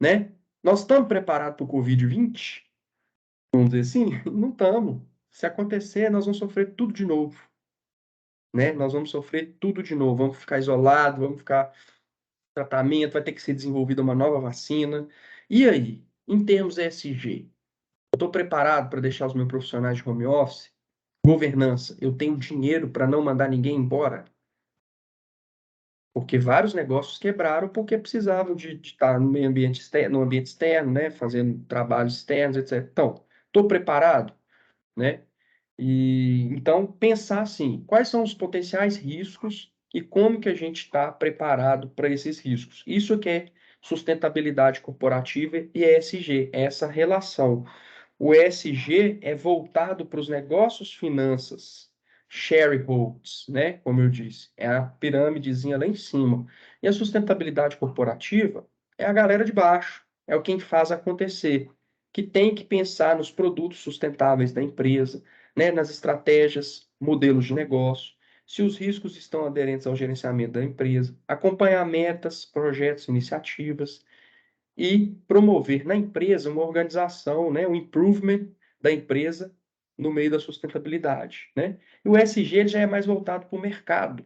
né? Nós estamos preparados para o Covid-20? Vamos dizer assim? Não estamos. Se acontecer, nós vamos sofrer tudo de novo, né? Nós vamos sofrer tudo de novo, vamos ficar isolados, vamos ficar tratamento, vai ter que ser desenvolvida uma nova vacina. E aí, em termos ESG, eu estou preparado para deixar os meus profissionais de home office? Governança, eu tenho dinheiro para não mandar ninguém embora? Porque vários negócios quebraram porque precisavam de estar no meio ambiente externo, no ambiente externo, né? Fazendo trabalhos externos, etc. Então, estou preparado, né? E então pensar assim, quais são os potenciais riscos e como que a gente está preparado para esses riscos. Isso que é sustentabilidade corporativa e ESG, essa relação. O ESG é voltado para os negócios, finanças, shareholders, né? Como eu disse, é a pirâmidezinha lá em cima. E a sustentabilidade corporativa é a galera de baixo, é o quem faz acontecer, que tem que pensar nos produtos sustentáveis da empresa, né? Nas estratégias, modelos de negócio, se os riscos estão aderentes ao gerenciamento da empresa, acompanhar metas, projetos, iniciativas e promover na empresa uma organização, né, um improvement da empresa no meio da sustentabilidade, né? E o ESG ele já é mais voltado para o mercado.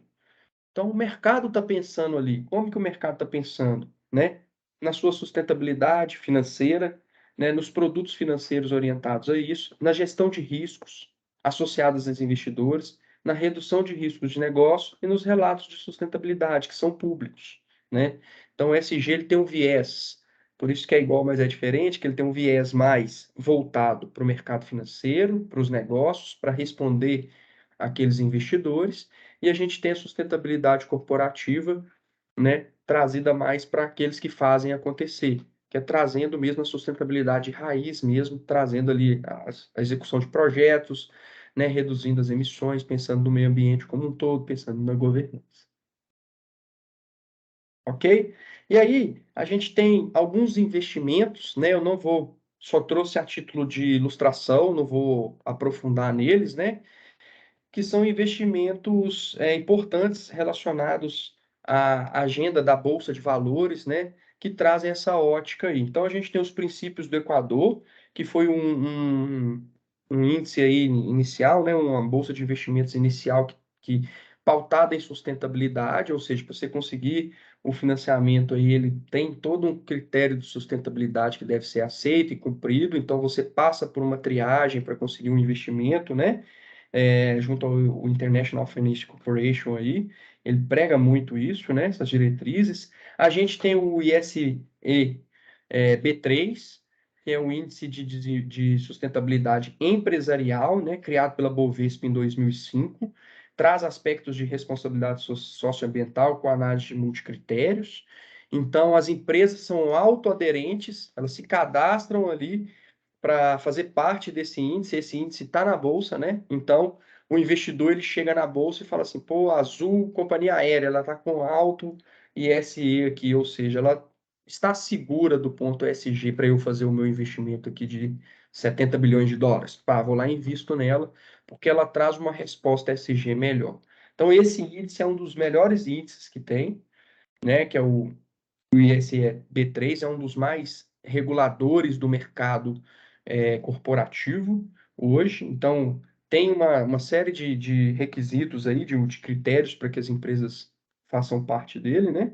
Então, o mercado está pensando ali, como que o mercado está pensando, né? Na sua sustentabilidade financeira, né? Nos produtos financeiros orientados a isso, na gestão de riscos associados aos investidores, na redução de riscos de negócio e nos relatos de sustentabilidade, que são públicos, né? Então, o ESG ele tem um viés, por isso que é igual, mas é diferente, que ele tem um viés mais voltado para o mercado financeiro, para os negócios, para responder àqueles investidores, e a gente tem a sustentabilidade corporativa, né, trazida mais para aqueles que fazem acontecer, que é trazendo mesmo a sustentabilidade raiz mesmo, trazendo ali a execução de projetos, né, reduzindo as emissões, pensando no meio ambiente como um todo, pensando na governança. Ok? E aí, a gente tem alguns investimentos, né? Eu não vou, só trouxe a título de ilustração, não vou aprofundar neles, né? que são investimentos importantes relacionados à agenda da Bolsa de Valores, né, que trazem essa ótica aí. Então, a gente tem os princípios do Equador, que foi um índice aí inicial, né, uma bolsa de investimentos inicial que pautada em sustentabilidade, ou seja, para você conseguir o financiamento aí, ele tem todo um critério de sustentabilidade que deve ser aceito e cumprido, então você passa por uma triagem para conseguir um investimento, né? Junto ao International Finance Corporation aí, ele prega muito isso, né? Essas diretrizes. A gente tem o ISE B3, que é um índice de sustentabilidade empresarial, né? Criado pela Bovespa em 2005, traz aspectos de responsabilidade socioambiental com análise de multicritérios. Então, as empresas são autoaderentes, elas se cadastram ali para fazer parte desse índice. Esse índice está na bolsa, né? Então, o investidor ele chega na bolsa e fala assim: pô, a Azul, companhia aérea, ela está com alto ISE aqui, ou seja, ela está segura do ponto ESG para eu fazer o meu investimento aqui de 70 bilhões de dólares. Pá, vou lá e invisto nela, porque ela traz uma resposta ESG melhor. Então, esse índice é um dos melhores índices que tem, né? Que é o ISE B3, é um dos mais reguladores do mercado corporativo hoje. Então, tem uma série de requisitos aí, de critérios para que as empresas façam parte dele, né?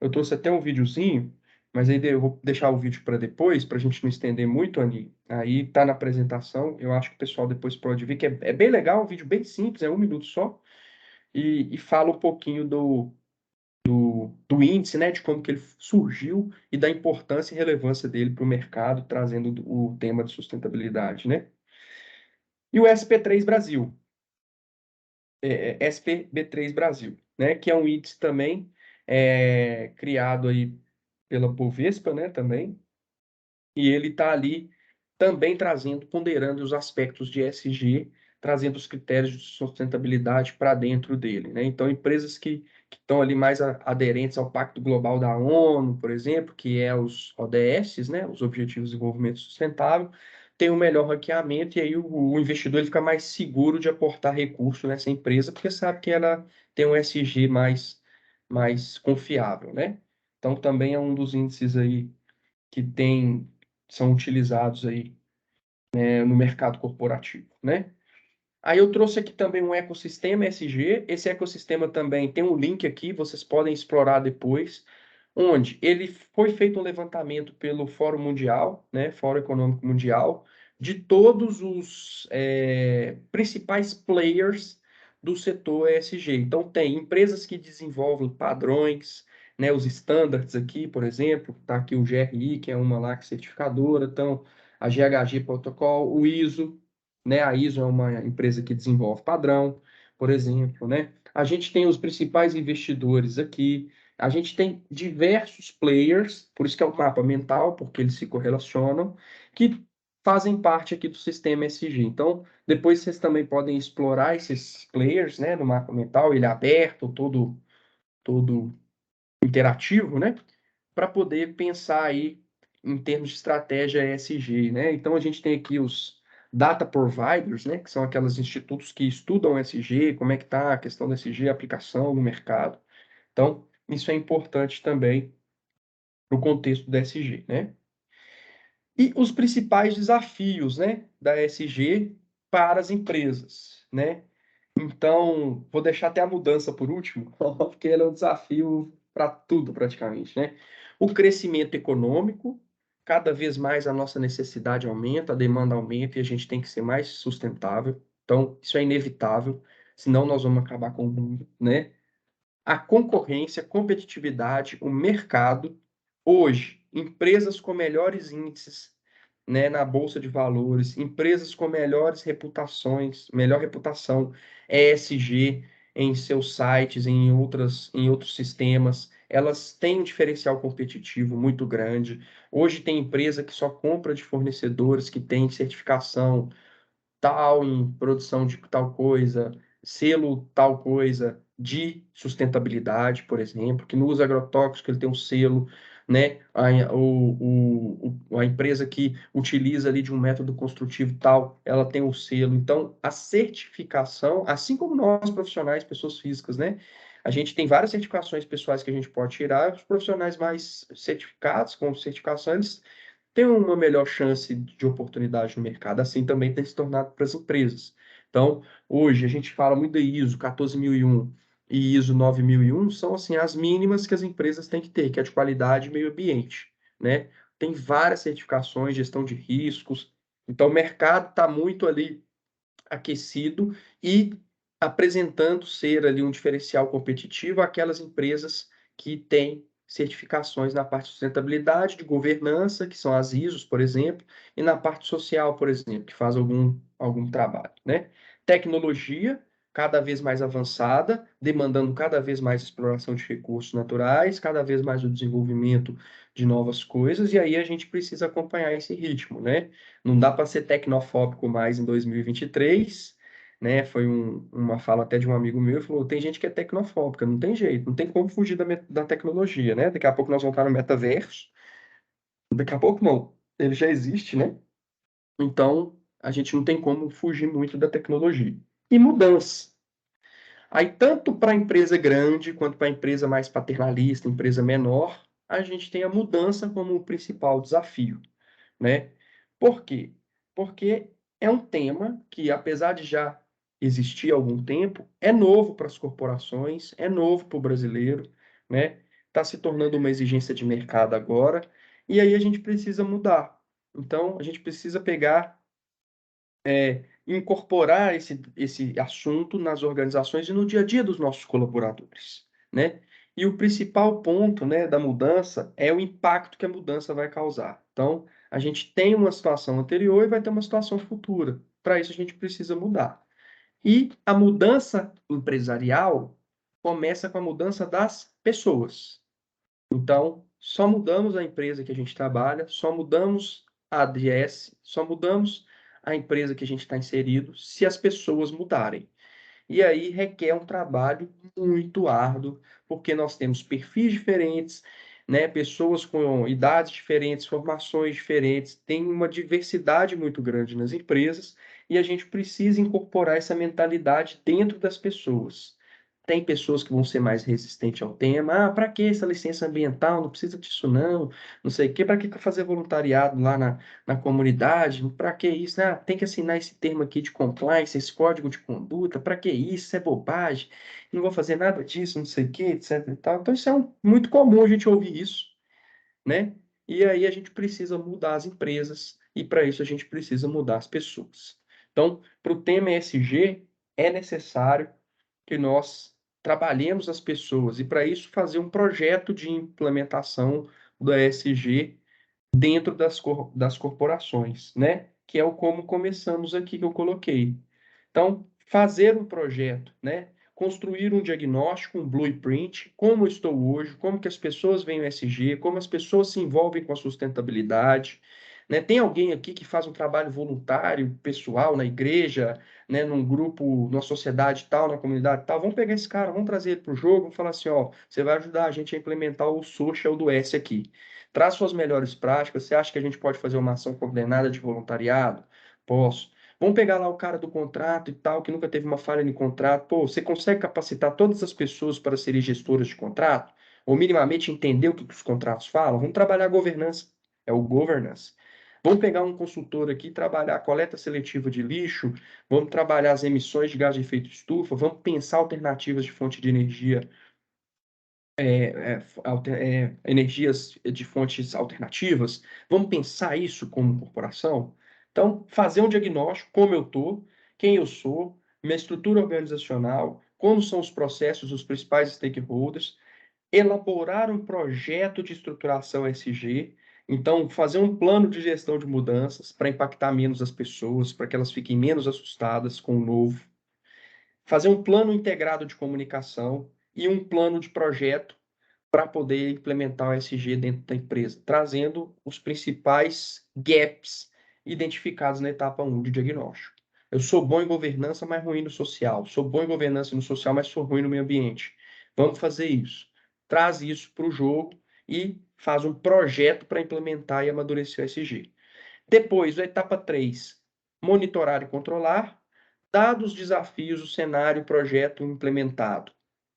Eu trouxe até um videozinho, mas aí eu vou deixar o vídeo para depois, para a gente não estender muito, Ani. Aí tá na apresentação, eu acho que o pessoal depois pode ver, que é bem legal, um vídeo bem simples, é 1 minuto só, e fala um pouquinho do índice, né, de como que ele surgiu e da importância e relevância dele para o mercado, trazendo o tema de sustentabilidade, né? E o SP3 Brasil, SPB3 Brasil, né, que é um índice também criado aí pela Bovespa, né, também, e ele está ali também trazendo, ponderando os aspectos de ESG, trazendo os critérios de sustentabilidade para dentro dele, né? Então, empresas que estão ali mais aderentes ao Pacto Global da ONU, por exemplo, que é os ODS, né? Os Objetivos de Desenvolvimento Sustentável, tem um melhor ranqueamento e aí o investidor ele fica mais seguro de aportar recurso nessa empresa, porque sabe que ela tem um ESG mais confiável, né? Então, também é um dos índices aí que são utilizados aí no mercado corporativo, né? Aí eu trouxe aqui também um ecossistema ESG. Esse ecossistema também tem um link aqui, vocês podem explorar depois, onde ele foi feito um levantamento pelo Fórum Mundial, né, Fórum Econômico Mundial, de todos os principais players do setor ESG. Então tem empresas que desenvolvem padrões, né, os standards aqui, por exemplo, está aqui o GRI, que é uma lá que é certificadora, então a GHG Protocol, o ISO, né, a ISO é uma empresa que desenvolve padrão, por exemplo, né? A gente tem os principais investidores aqui, a gente tem diversos players, por isso que é o mapa mental, porque eles se correlacionam, que fazem parte aqui do sistema ESG. Então, depois vocês também podem explorar esses players, né, no mapa mental, ele é aberto, todo interativo, né, para poder pensar aí em termos de estratégia ESG, né? Então, a gente tem aqui os data providers, né, que são aqueles institutos que estudam ESG, como é que está a questão da ESG, aplicação no mercado. Então, isso é importante também no contexto da ESG, né? E os principais desafios, né, da ESG para as empresas, né? Então, vou deixar até a mudança por último, porque ele é um desafio para tudo praticamente, né? O crescimento econômico, cada vez mais a nossa necessidade aumenta, a demanda aumenta e a gente tem que ser mais sustentável. Então, isso é inevitável, senão nós vamos acabar com o mundo, né? A concorrência, competitividade, o mercado. Hoje, empresas com melhores índices, né, na bolsa de valores, empresas com melhores reputações, melhor reputação ESG em seus sites, em outros sistemas, elas têm um diferencial competitivo muito grande. Hoje tem empresa que só compra de fornecedores que têm certificação tal em produção de tal coisa, selo tal coisa de sustentabilidade, por exemplo, que no uso agrotóxico ele tem um selo, né? A empresa que utiliza ali de um método construtivo tal, ela tem o selo. Então, a certificação, assim como nós profissionais, pessoas físicas, né? A gente tem várias certificações pessoais que a gente pode tirar. Os profissionais mais certificados, com certificação, eles têm uma melhor chance de oportunidade no mercado. Assim também tem se tornado para as empresas. Então, hoje a gente fala muito da ISO 14001 e ISO 9001 são assim as mínimas que as empresas têm que ter, que é de qualidade e meio ambiente, né? Tem várias certificações, gestão de riscos. Então, o mercado está muito ali aquecido e apresentando ser ali um diferencial competitivo àquelas empresas que têm certificações na parte de sustentabilidade, de governança, que são as ISOs, por exemplo, e na parte social, por exemplo, que faz algum trabalho, né? Tecnologia cada vez mais avançada, demandando cada vez mais exploração de recursos naturais, cada vez mais o desenvolvimento de novas coisas, e aí a gente precisa acompanhar esse ritmo, né? Não dá para ser tecnofóbico mais em 2023, né? Foi uma fala até de um amigo meu, ele falou, tem gente que é tecnofóbica, não tem jeito, não tem como fugir da tecnologia, né? Daqui a pouco nós vamos estar no metaverso, daqui a pouco não, ele já existe, né? Então, a gente não tem como fugir muito da tecnologia. E mudança. Aí, tanto para a empresa grande, quanto para a empresa mais paternalista, empresa menor, a gente tem a mudança como o principal desafio, né? Por quê? Porque é um tema que, apesar de já existir há algum tempo, é novo para as corporações, é novo para o brasileiro, né? Está se tornando uma exigência de mercado agora, e aí a gente precisa mudar. Então, a gente precisa pegar, incorporar esse assunto nas organizações e no dia a dia dos nossos colaboradores, né? E o principal ponto, né, da mudança é o impacto que a mudança vai causar. Então, a gente tem uma situação anterior e vai ter uma situação futura. Para isso, a gente precisa mudar. E a mudança empresarial começa com a mudança das pessoas. Então, só mudamos a empresa que a gente trabalha, só mudamos a ADS, só mudamos a empresa que a gente está inserido se as pessoas mudarem. E aí requer um trabalho muito árduo, porque nós temos perfis diferentes, né? Pessoas com idades diferentes, formações diferentes, tem uma diversidade muito grande nas empresas, e a gente precisa incorporar essa mentalidade dentro das pessoas. Tem pessoas que vão ser mais resistentes ao tema. Ah, para que essa licença ambiental? Não precisa disso, não. Não sei o quê. Para que fazer voluntariado lá na comunidade? Para que isso? Ah, tem que assinar esse termo aqui de compliance, esse código de conduta. Para que isso? Isso é bobagem. Não vou fazer nada disso, não sei o quê, etc. e tal. Então, isso é muito comum a gente ouvir isso, né? E aí a gente precisa mudar as empresas e para isso a gente precisa mudar as pessoas. Então, para o tema ESG, é necessário que nós trabalhemos as pessoas e para isso fazer um projeto de implementação do ESG dentro das corporações, né? Que é o como começamos aqui que eu coloquei. Então, fazer um projeto, né? Construir um diagnóstico, um blueprint, como eu estou hoje, como que as pessoas veem o SG, como as pessoas se envolvem com a sustentabilidade, né? Tem alguém aqui que faz um trabalho voluntário, pessoal, na igreja, né? Num grupo, numa sociedade tal, na comunidade tal, vamos pegar esse cara, vamos trazer ele para o jogo, vamos falar assim, ó, você vai ajudar a gente a implementar o social do S aqui. Traz suas melhores práticas, você acha que a gente pode fazer uma ação coordenada de voluntariado? Posso. Vamos pegar lá o cara do contrato e tal, que nunca teve uma falha no contrato. Pô, você consegue capacitar todas as pessoas para serem gestoras de contrato? Ou minimamente entender o que os contratos falam? Vamos trabalhar a governança. É o governance. Vamos pegar um consultor aqui e trabalhar a coleta seletiva de lixo, vamos trabalhar as emissões de gás de efeito estufa, vamos pensar alternativas de fonte de energia, energias de fontes alternativas, vamos pensar isso como corporação? Então, fazer um diagnóstico, como eu estou, quem eu sou, minha estrutura organizacional, como são os processos, os principais stakeholders, elaborar um projeto de estruturação SG, então fazer um plano de gestão de mudanças para impactar menos as pessoas, para que elas fiquem menos assustadas com o novo, fazer um plano integrado de comunicação e um plano de projeto para poder implementar o SG dentro da empresa, trazendo os principais gaps identificados na etapa 1 de diagnóstico. Eu sou bom em governança, mas ruim no social. Sou bom em governança no social, mas sou ruim no meio ambiente. Vamos fazer isso. Traz isso para o jogo e faz um projeto para implementar e amadurecer o ESG. Depois, a etapa 3, monitorar e controlar, dados, desafios, o cenário, projeto implementado.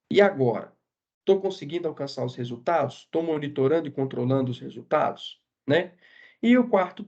E agora? Estou conseguindo alcançar os resultados? Estou monitorando e controlando os resultados? Né? E o quarto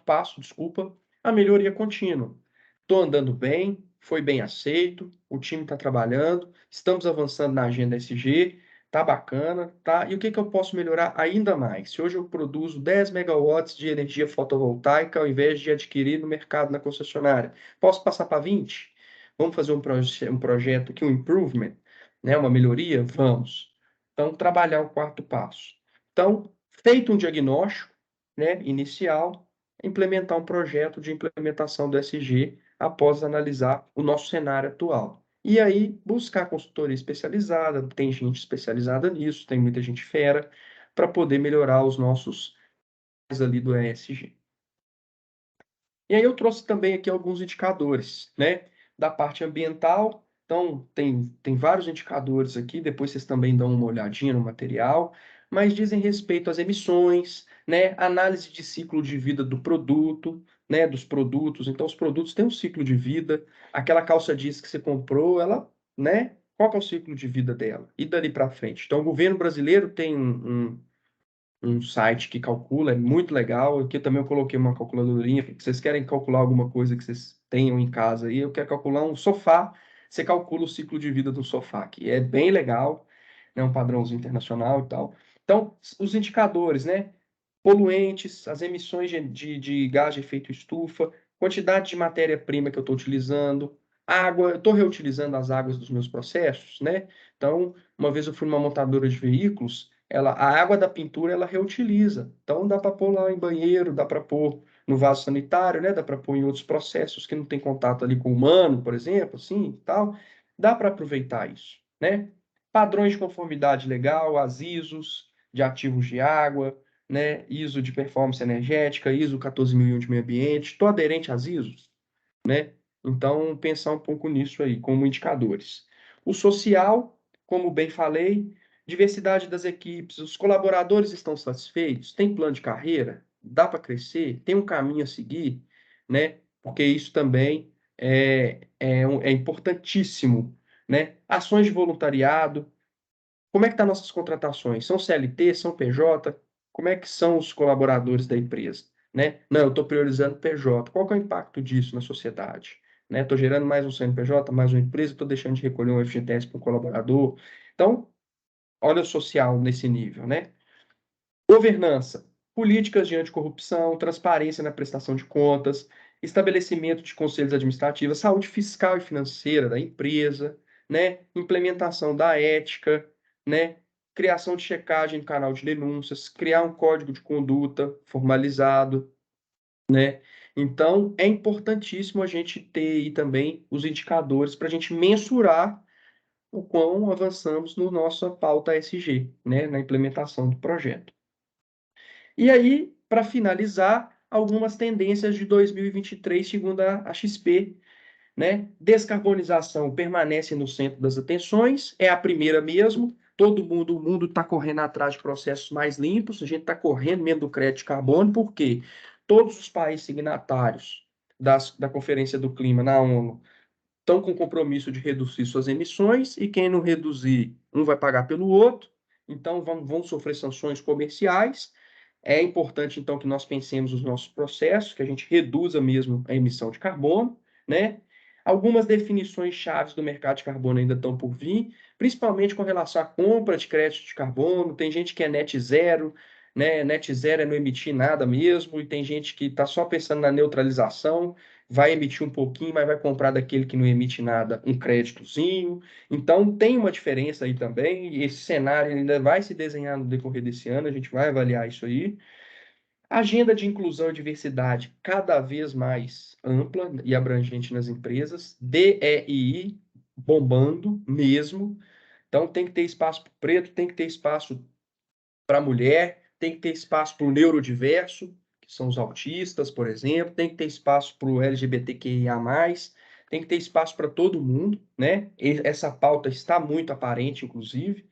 passo, desculpa, a melhoria contínua. Estou andando bem, foi bem aceito, o time está trabalhando, estamos avançando na agenda SG, tá bacana, tá? E o que que eu posso melhorar ainda mais? Se hoje eu produzo 10 megawatts de energia fotovoltaica ao invés de adquirir no mercado, na concessionária, posso passar para 20? Vamos fazer um projeto aqui, um improvement, né? Uma melhoria? Vamos. Então, trabalhar o quarto passo. Então, feito um diagnóstico, né, inicial, implementar um projeto de implementação do SG após analisar o nosso cenário atual. E aí, buscar consultoria especializada, tem gente especializada nisso, tem muita gente fera, para poder melhorar os nossos ali do ESG. E aí eu trouxe também aqui alguns indicadores, né, da parte ambiental. Então, tem vários indicadores aqui, depois vocês também dão uma olhadinha no material, mas dizem respeito às emissões, né, análise de ciclo de vida do produto, né, dos produtos. Então, os produtos têm um ciclo de vida. Aquela calça jeans que você comprou, ela, né, qual que é o ciclo de vida dela? E dali para frente? Então, o governo brasileiro tem um site que calcula, é muito legal. Aqui também eu coloquei uma calculadorinha. Se vocês querem calcular alguma coisa que vocês tenham em casa aí, eu quero calcular um sofá, você calcula o ciclo de vida do sofá, que é bem legal, né? Um padrãozinho internacional e tal. Então, os indicadores, né? Poluentes, as emissões de gás de efeito estufa, quantidade de matéria-prima que eu estou utilizando, água, eu estou reutilizando as águas dos meus processos, né? Então, uma vez eu fui numa montadora de veículos, a água da pintura ela reutiliza. Então dá para pôr lá em banheiro, dá para pôr no vaso sanitário, né? Dá para pôr em outros processos que não tem contato ali com o humano, por exemplo, assim, tal. Dá para aproveitar isso, né? Padrões de conformidade legal, as ISOs de ativos de água, né? ISO de performance energética, ISO 14001 de meio ambiente, estou aderente às ISOs, né? Então pensar um pouco nisso aí como indicadores. O social, como bem falei, diversidade das equipes, os colaboradores estão satisfeitos? Tem plano de carreira? Dá para crescer? Tem um caminho a seguir? Né? Porque isso também é importantíssimo. Né? Ações de voluntariado. Como é que estão nossas contratações? São CLT? São PJ? Como é que são os colaboradores da empresa? Né? Não, eu estou priorizando PJ. Qual que é o impacto disso na sociedade? Né? Estou gerando mais um CNPJ, mais uma empresa, estou deixando de recolher um FGTS para um colaborador. Então, olha o social nesse nível, né? Governança, políticas de anticorrupção, transparência na prestação de contas, estabelecimento de conselhos administrativos, saúde fiscal e financeira da empresa, né? Implementação da ética, né? Criação de checagem no canal de denúncias, criar um código de conduta formalizado, né? Então, é importantíssimo a gente ter aí também os indicadores para a gente mensurar o quão avançamos no nossa pauta ESG, né, na implementação do projeto. E aí, para finalizar, algumas tendências de 2023, segundo a XP, né? Descarbonização permanece no centro das atenções, é a primeira mesmo. O mundo está correndo atrás de processos mais limpos, a gente está correndo mesmo do crédito de carbono, porque todos os países signatários da Conferência do Clima na ONU estão com compromisso de reduzir suas emissões e quem não reduzir, um vai pagar pelo outro, então vão sofrer sanções comerciais. É importante, então, que nós pensemos os nossos processos, que a gente reduza mesmo a emissão de carbono, né? Algumas definições chaves do mercado de carbono ainda estão por vir, principalmente com relação à compra de crédito de carbono. Tem gente que é net zero, né? Net zero é não emitir nada mesmo, e tem gente que está só pensando na neutralização, vai emitir um pouquinho, mas vai comprar daquele que não emite nada, um créditozinho. Então, tem uma diferença aí também, e esse cenário ainda vai se desenhar no decorrer desse ano, a gente vai avaliar isso aí. Agenda de inclusão e diversidade cada vez mais ampla e abrangente nas empresas, DEI bombando mesmo. Então, tem que ter espaço para o preto, tem que ter espaço para a mulher, tem que ter espaço para o neurodiverso, que são os autistas, por exemplo, tem que ter espaço para o LGBTQIA+, tem que ter espaço para todo mundo, né? Essa pauta está muito aparente, inclusive.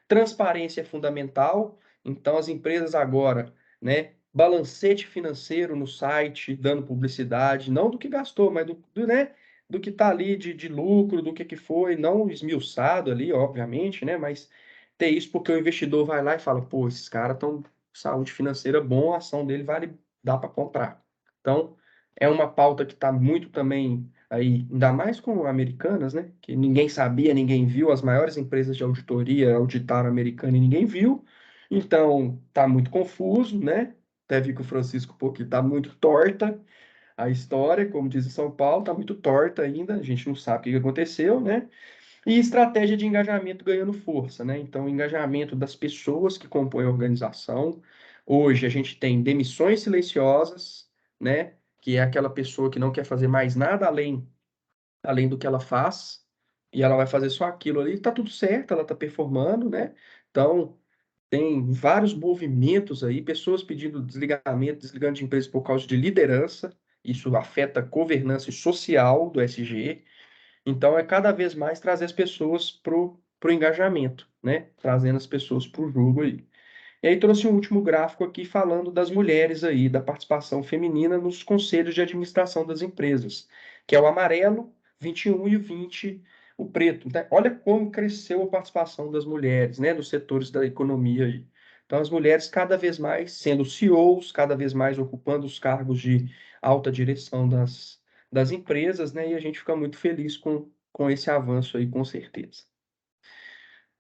Transparência é fundamental, Então, as empresas agora, né, balancete financeiro no site, dando publicidade, não do que gastou, mas né, do que está ali de lucro, do que foi, não esmiuçado ali, obviamente, né, mas ter isso porque o investidor vai lá e fala, pô, esses caras estão saúde financeira bom, a ação dele vale, dá para comprar. Então, é uma pauta que está muito também aí, ainda mais com americanas, né, que ninguém sabia, ninguém viu, as maiores empresas de auditoria auditaram americana e ninguém viu, então tá muito confuso, né? Até vi que o Francisco, pô, que tá muito torta a história, como diz em São Paulo, tá muito torta ainda, a gente não sabe o que aconteceu, né? E estratégia de engajamento ganhando força, né? Então, o engajamento das pessoas que compõem a organização. Hoje a gente tem demissões silenciosas, né? Que é aquela pessoa que não quer fazer mais nada além do que ela faz, e ela vai fazer só aquilo ali, tá tudo certo, ela tá performando, né? Então, tem vários movimentos aí, pessoas pedindo desligamento, desligando de empresas por causa de liderança. Isso afeta a governança social do SG. Então, é cada vez mais trazer as pessoas pro engajamento, né? Trazendo as pessoas para o jogo aí. E aí trouxe um último gráfico aqui falando das mulheres aí, da participação feminina nos conselhos de administração das empresas, que é o amarelo, 21 e o 20, o preto. Então, olha como cresceu a participação das mulheres, né, nos setores da economia aí. Então, as mulheres cada vez mais sendo CEOs, cada vez mais ocupando os cargos de alta direção das empresas, né, e a gente fica muito feliz com esse avanço aí, com certeza.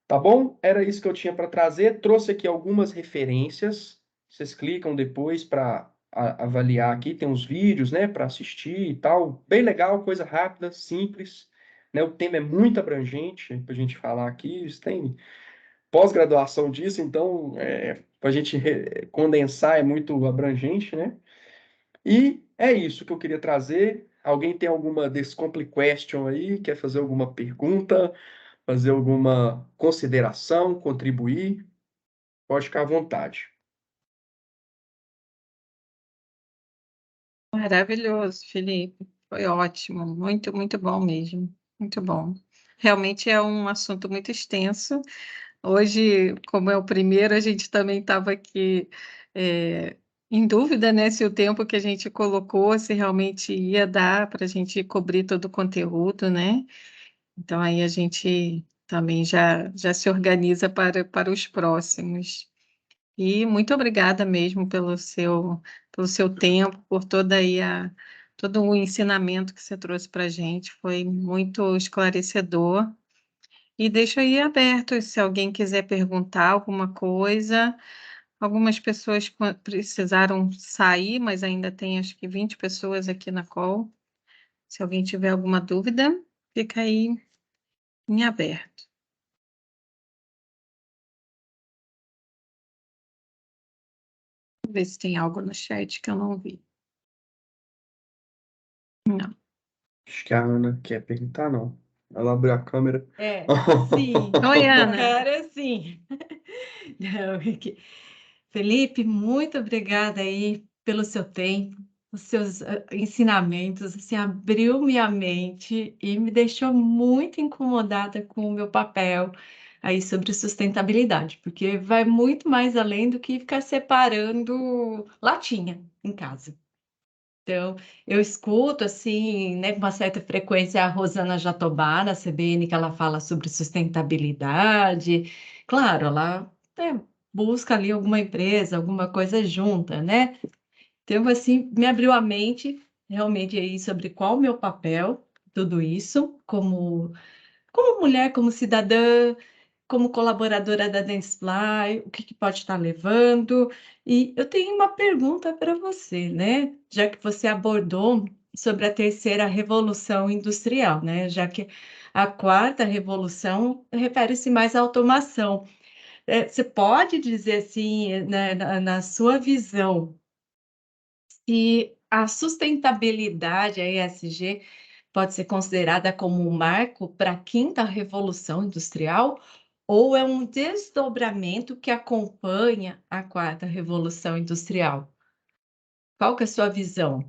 Tá bom? Era isso que eu tinha para trazer. Trouxe aqui algumas referências. Vocês clicam depois para avaliar aqui. Tem uns vídeos, né, para assistir e tal. Bem legal, coisa rápida, simples. Né? O tema é muito abrangente para a gente falar aqui. Tem pós-graduação disso, então para a gente condensar é muito abrangente, né? E é isso que eu queria trazer. Alguém tem alguma Descomplique Question aí? Quer fazer alguma pergunta? Fazer alguma consideração, contribuir, pode ficar à vontade. Maravilhoso, Felipe. Foi ótimo, muito, muito bom mesmo. Muito bom. Realmente é um assunto muito extenso. Hoje, como é o primeiro, a gente também estava aqui em dúvida, né, se o tempo que a gente colocou, se realmente ia dar para a gente cobrir todo o conteúdo, né? Então aí a gente também já se organiza para os próximos. E muito obrigada mesmo pelo seu tempo, por todo o ensinamento que você trouxe para a gente, foi muito esclarecedor. E deixo aí aberto, se alguém quiser perguntar alguma coisa. Algumas pessoas precisaram sair, mas ainda tem acho que 20 pessoas aqui na call. Se alguém tiver alguma dúvida, fica aí em aberto. Vou ver se tem algo no chat que eu não vi. Não. Acho que a Ana quer perguntar, não. Ela abriu a câmera. Sim. Oi, Ana. Cara, sim. Não, Felipe, muito obrigada aí pelo seu tempo, os seus ensinamentos, assim, abriu minha mente e me deixou muito incomodada com o meu papel aí sobre sustentabilidade, porque vai muito mais além do que ficar separando latinha em casa. Então, eu escuto, assim, né, com uma certa frequência a Rosana Jatobá, na CBN, que ela fala sobre sustentabilidade. Claro, ela busca ali alguma empresa, alguma coisa junta, né? Então, assim, me abriu a mente realmente aí sobre qual o meu papel, tudo isso, como mulher, como cidadã, como colaboradora da Dentsply, o que, que pode estar levando. E eu tenho uma pergunta para você, né? Já que você abordou sobre a terceira revolução industrial, né? Já que a quarta revolução refere-se mais à automação. Você pode dizer assim, né, na sua visão, se a sustentabilidade, a ESG, pode ser considerada como um marco para a quinta revolução industrial, ou é um desdobramento que acompanha a quarta revolução industrial? Qual que é a sua visão?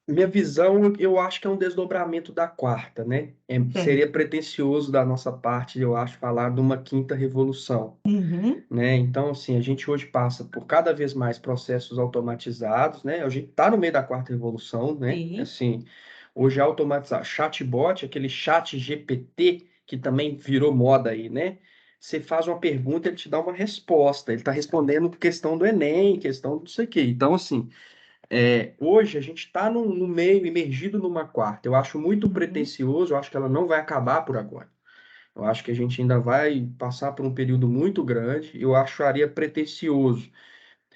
Minha visão, eu acho que é um desdobramento da quarta, né? Seria Certo. pretensioso da nossa parte, eu acho, falar de uma quinta revolução, Uhum. né? Então, assim, a gente hoje passa por cada vez mais processos automatizados, né? A gente está no meio da quarta revolução, né? Sim. Assim, hoje automatizar chatbot, aquele chat GPT que também virou moda aí, né? Você faz uma pergunta, ele te dá uma resposta. Ele está respondendo questão do Enem, questão disso aqui. Então, assim, hoje a gente está no meio, imergido numa quarta. Eu acho muito Uhum. pretensioso, eu acho que ela não vai acabar por agora. Eu acho que a gente ainda vai passar por um período muito grande. Eu acharia pretensioso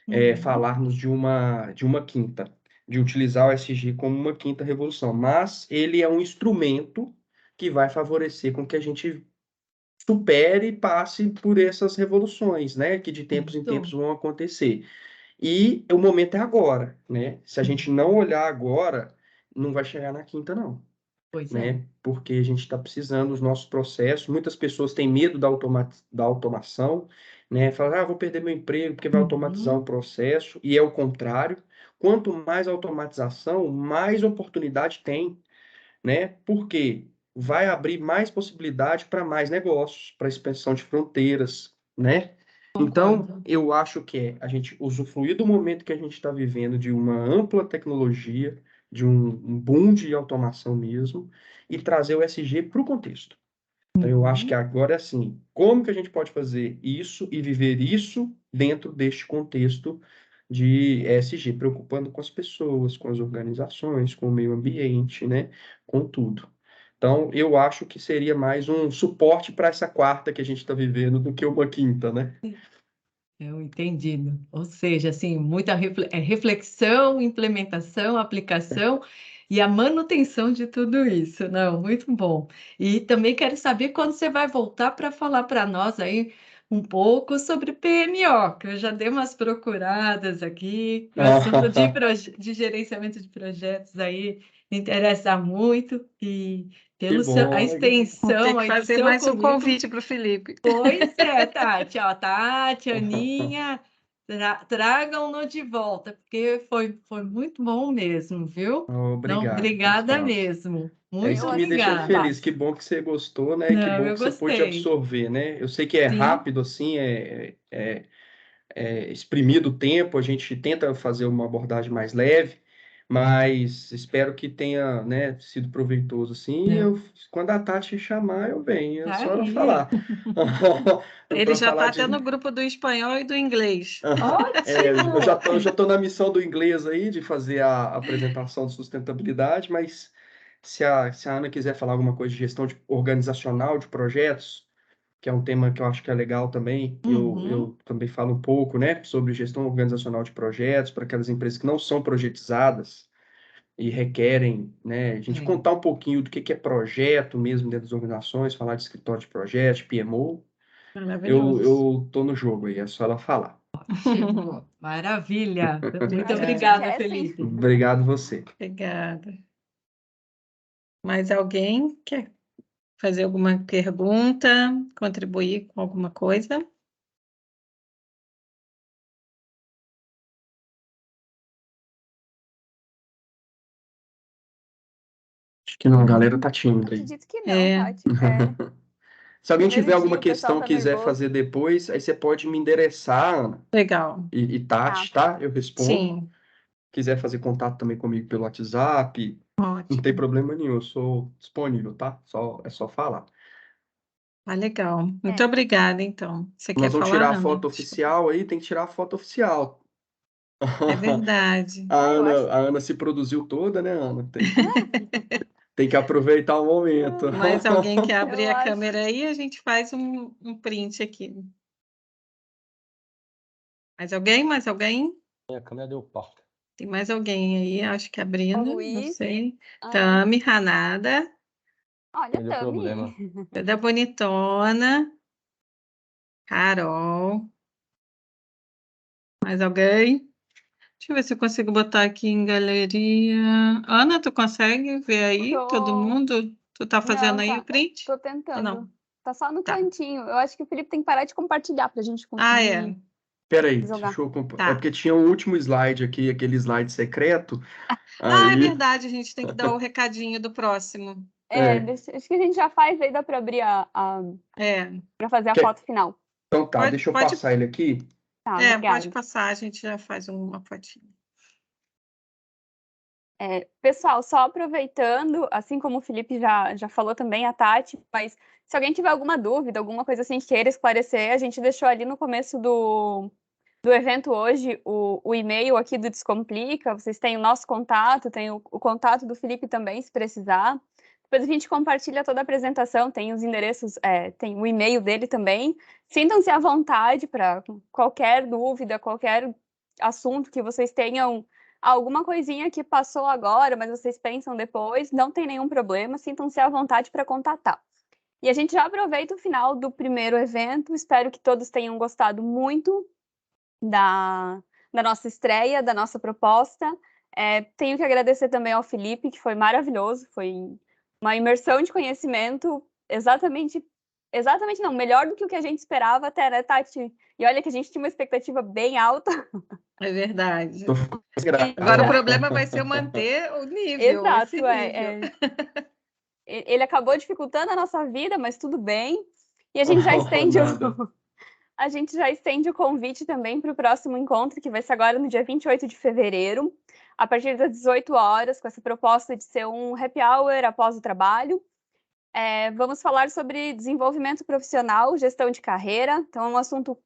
Uhum. falarmos de uma quinta, de utilizar o SG como uma quinta revolução. Mas ele é um instrumento que vai favorecer com que a gente supere e passe por essas revoluções, né? Que de tempos em tempos Isso. vão acontecer. E o momento é agora, né? Se a gente não olhar agora, não vai chegar na quinta, não, Pois é. né? Porque a gente está precisando dos nossos processos. Muitas pessoas têm medo da automação, né? Falam, vou perder meu emprego porque vai automatizar o Uhum. processo. E é o contrário. Quanto mais automatização, mais oportunidade tem, né? Porque vai abrir mais possibilidade para mais negócios, para expansão de fronteiras, né? Então, Concordo. eu acho que é a gente usufruir do momento que a gente está vivendo de uma ampla tecnologia, de um boom de automação mesmo, e trazer o SG para o contexto. Então, eu acho que Uhum. agora é assim, como que a gente pode fazer isso e viver isso dentro deste contexto de ESG, preocupando com as pessoas, com as organizações, com o meio ambiente, né? Com tudo. Então, eu acho que seria mais um suporte para essa quarta que a gente está vivendo do que uma quinta, né? Eu entendi. Ou seja, assim, muita reflexão, implementação, aplicação e a manutenção de tudo isso. Não, muito bom. E também quero saber quando você vai voltar para falar para nós aí um pouco sobre PMO, que eu já dei umas procuradas aqui, o assunto de gerenciamento de projetos aí me interessa muito e Que a bom, legal. Vou ter extensão que aí do fazer seu mais um currículo. convite para o Felipe. Pois é, Tati, ó, Tati, Aninha, tragam-no de volta, porque foi muito bom mesmo, viu? Não, Obrigado pelo obrigada espaço. mesmo. É Muito isso Eu que me deixa assino obrigada. feliz. Que embaixo. bom que você gostou, né? E que Não, bom eu que você pôde gostei. absorver, né? Eu sei que é Sim, rápido, assim, exprimido o tempo, a gente tenta fazer uma abordagem mais leve, mas espero que tenha, né, sido proveitoso, assim. não. Quando a Tati chamar, eu venho, é Tá só ela aí. falar. Ele Para já falar está até de. no grupo do espanhol e do inglês. Eu já Ótimo! tô, eu já estou na missão do inglês aí, de fazer a apresentação de sustentabilidade, mas se a Ana quiser falar alguma coisa de gestão organizacional de projetos, que é um tema que eu acho que é legal também, eu Uhum. também falo um pouco, né, sobre gestão organizacional de projetos, para aquelas empresas que não são projetizadas e requerem, né, a gente É, contar um pouquinho do que é projeto mesmo dentro das organizações, falar de escritório de projetos, PMO, eu, Maravilhoso. eu tô no jogo aí, é só ela falar. ótimo. Maravilha. Muito A gente obrigada, Obrigada. quer sim. Felipe. Obrigado você. Obrigada. Mais alguém quer fazer alguma pergunta, contribuir com alguma coisa? Acho que não, a galera tá tímida aí. Acredito que não, É, Tati. É, Se alguém tiver primeiro alguma dia, o pessoal questão tá quiser nervoso. fazer depois, aí você pode me endereçar, Ana legal. e Tá. Tati, tá? Eu respondo. Sim, Quiser fazer contato também comigo pelo WhatsApp, não tem ótimo. problema nenhum, eu sou disponível, tá? É só falar. Ah, legal. Muito É. obrigada, então. Você quer Nós vamos falar, tirar a Ana? foto Desculpa. oficial aí, tem que tirar a foto oficial. É verdade. A Ah, eu Ana, acho. a Ana se produziu toda, né, Ana? Tem que aproveitar o momento. Mais alguém quer abrir Eu a acho. câmera aí? A gente faz um print aqui. Mais alguém? Mais alguém? A câmera deu pau. Tem mais alguém aí, acho que Ó, abrindo, não Luiz. sei. Ah, Tami, Ranada, olha, Deu Tami. problema. toda bonitona. Carol, mais alguém? Deixa eu ver se eu consigo botar aqui em galeria. Ana, tu consegue ver aí todo Tô. mundo? Tu tá fazendo Não, aí o tá. print? Tô Ou não? tentando. Tá só no Tá. cantinho. Eu acho que o Felipe tem que parar de compartilhar pra gente Ah, conseguir. é. Peraí, jogar. deixa eu É Tá. porque tinha o último slide aqui, aquele slide secreto. Ah, é Aí, verdade, a gente tem que dar o recadinho do próximo. Acho que a gente já faz aí, dá para abrir É, para fazer a quer- foto final. então tá, pode, deixa eu pode, passar ele aqui. Tá, pode obrigada. passar, a gente já faz uma fotinha. Pessoal, só aproveitando, assim como o Felipe já falou também, a Tati, mas se alguém tiver alguma dúvida, alguma coisa assim que queira esclarecer, a gente deixou ali no começo do evento hoje o e-mail aqui do Descomplica, vocês têm o nosso contato, tem o contato do Felipe também, se precisar. Depois a gente compartilha toda a apresentação, tem os endereços, tem o e-mail dele também. Sintam-se à vontade para qualquer dúvida, qualquer assunto que vocês tenham, alguma coisinha que passou agora, mas vocês pensam depois, não tem nenhum problema, sintam-se à vontade para contatar. E a gente já aproveita o final do primeiro evento, espero que todos tenham gostado muito da nossa estreia, da nossa proposta. Tenho que agradecer também ao Felipe, que foi maravilhoso, foi uma imersão de conhecimento exatamente não, melhor do que o que a gente esperava até, né, Tati? E olha que a gente tinha uma expectativa bem alta. É verdade. Tô grávida. Agora o problema vai ser manter o nível, esse Exato, nível. ele acabou dificultando a nossa vida, mas tudo bem. E a gente já estende Nada. a gente já estende o convite também para o próximo encontro, que vai ser agora no dia 28 de fevereiro, a partir das 18 horas, com essa proposta de ser um happy hour após o trabalho. Vamos falar sobre desenvolvimento profissional, gestão de carreira. Então, é um assunto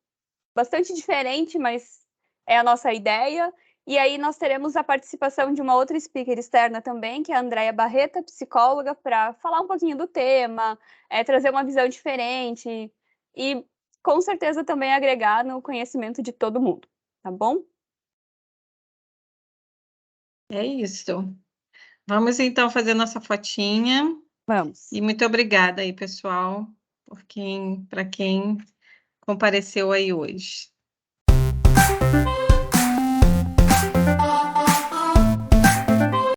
bastante diferente, mas é a nossa ideia. E aí nós teremos a participação de uma outra speaker externa também, que é a Andréia Barreta, psicóloga, para falar um pouquinho do tema, trazer uma visão diferente e com certeza também agregar no conhecimento de todo mundo, tá bom? É isso. Vamos então fazer nossa fotinha. Vamos. E muito obrigada aí, pessoal, para quem compareceu aí hoje.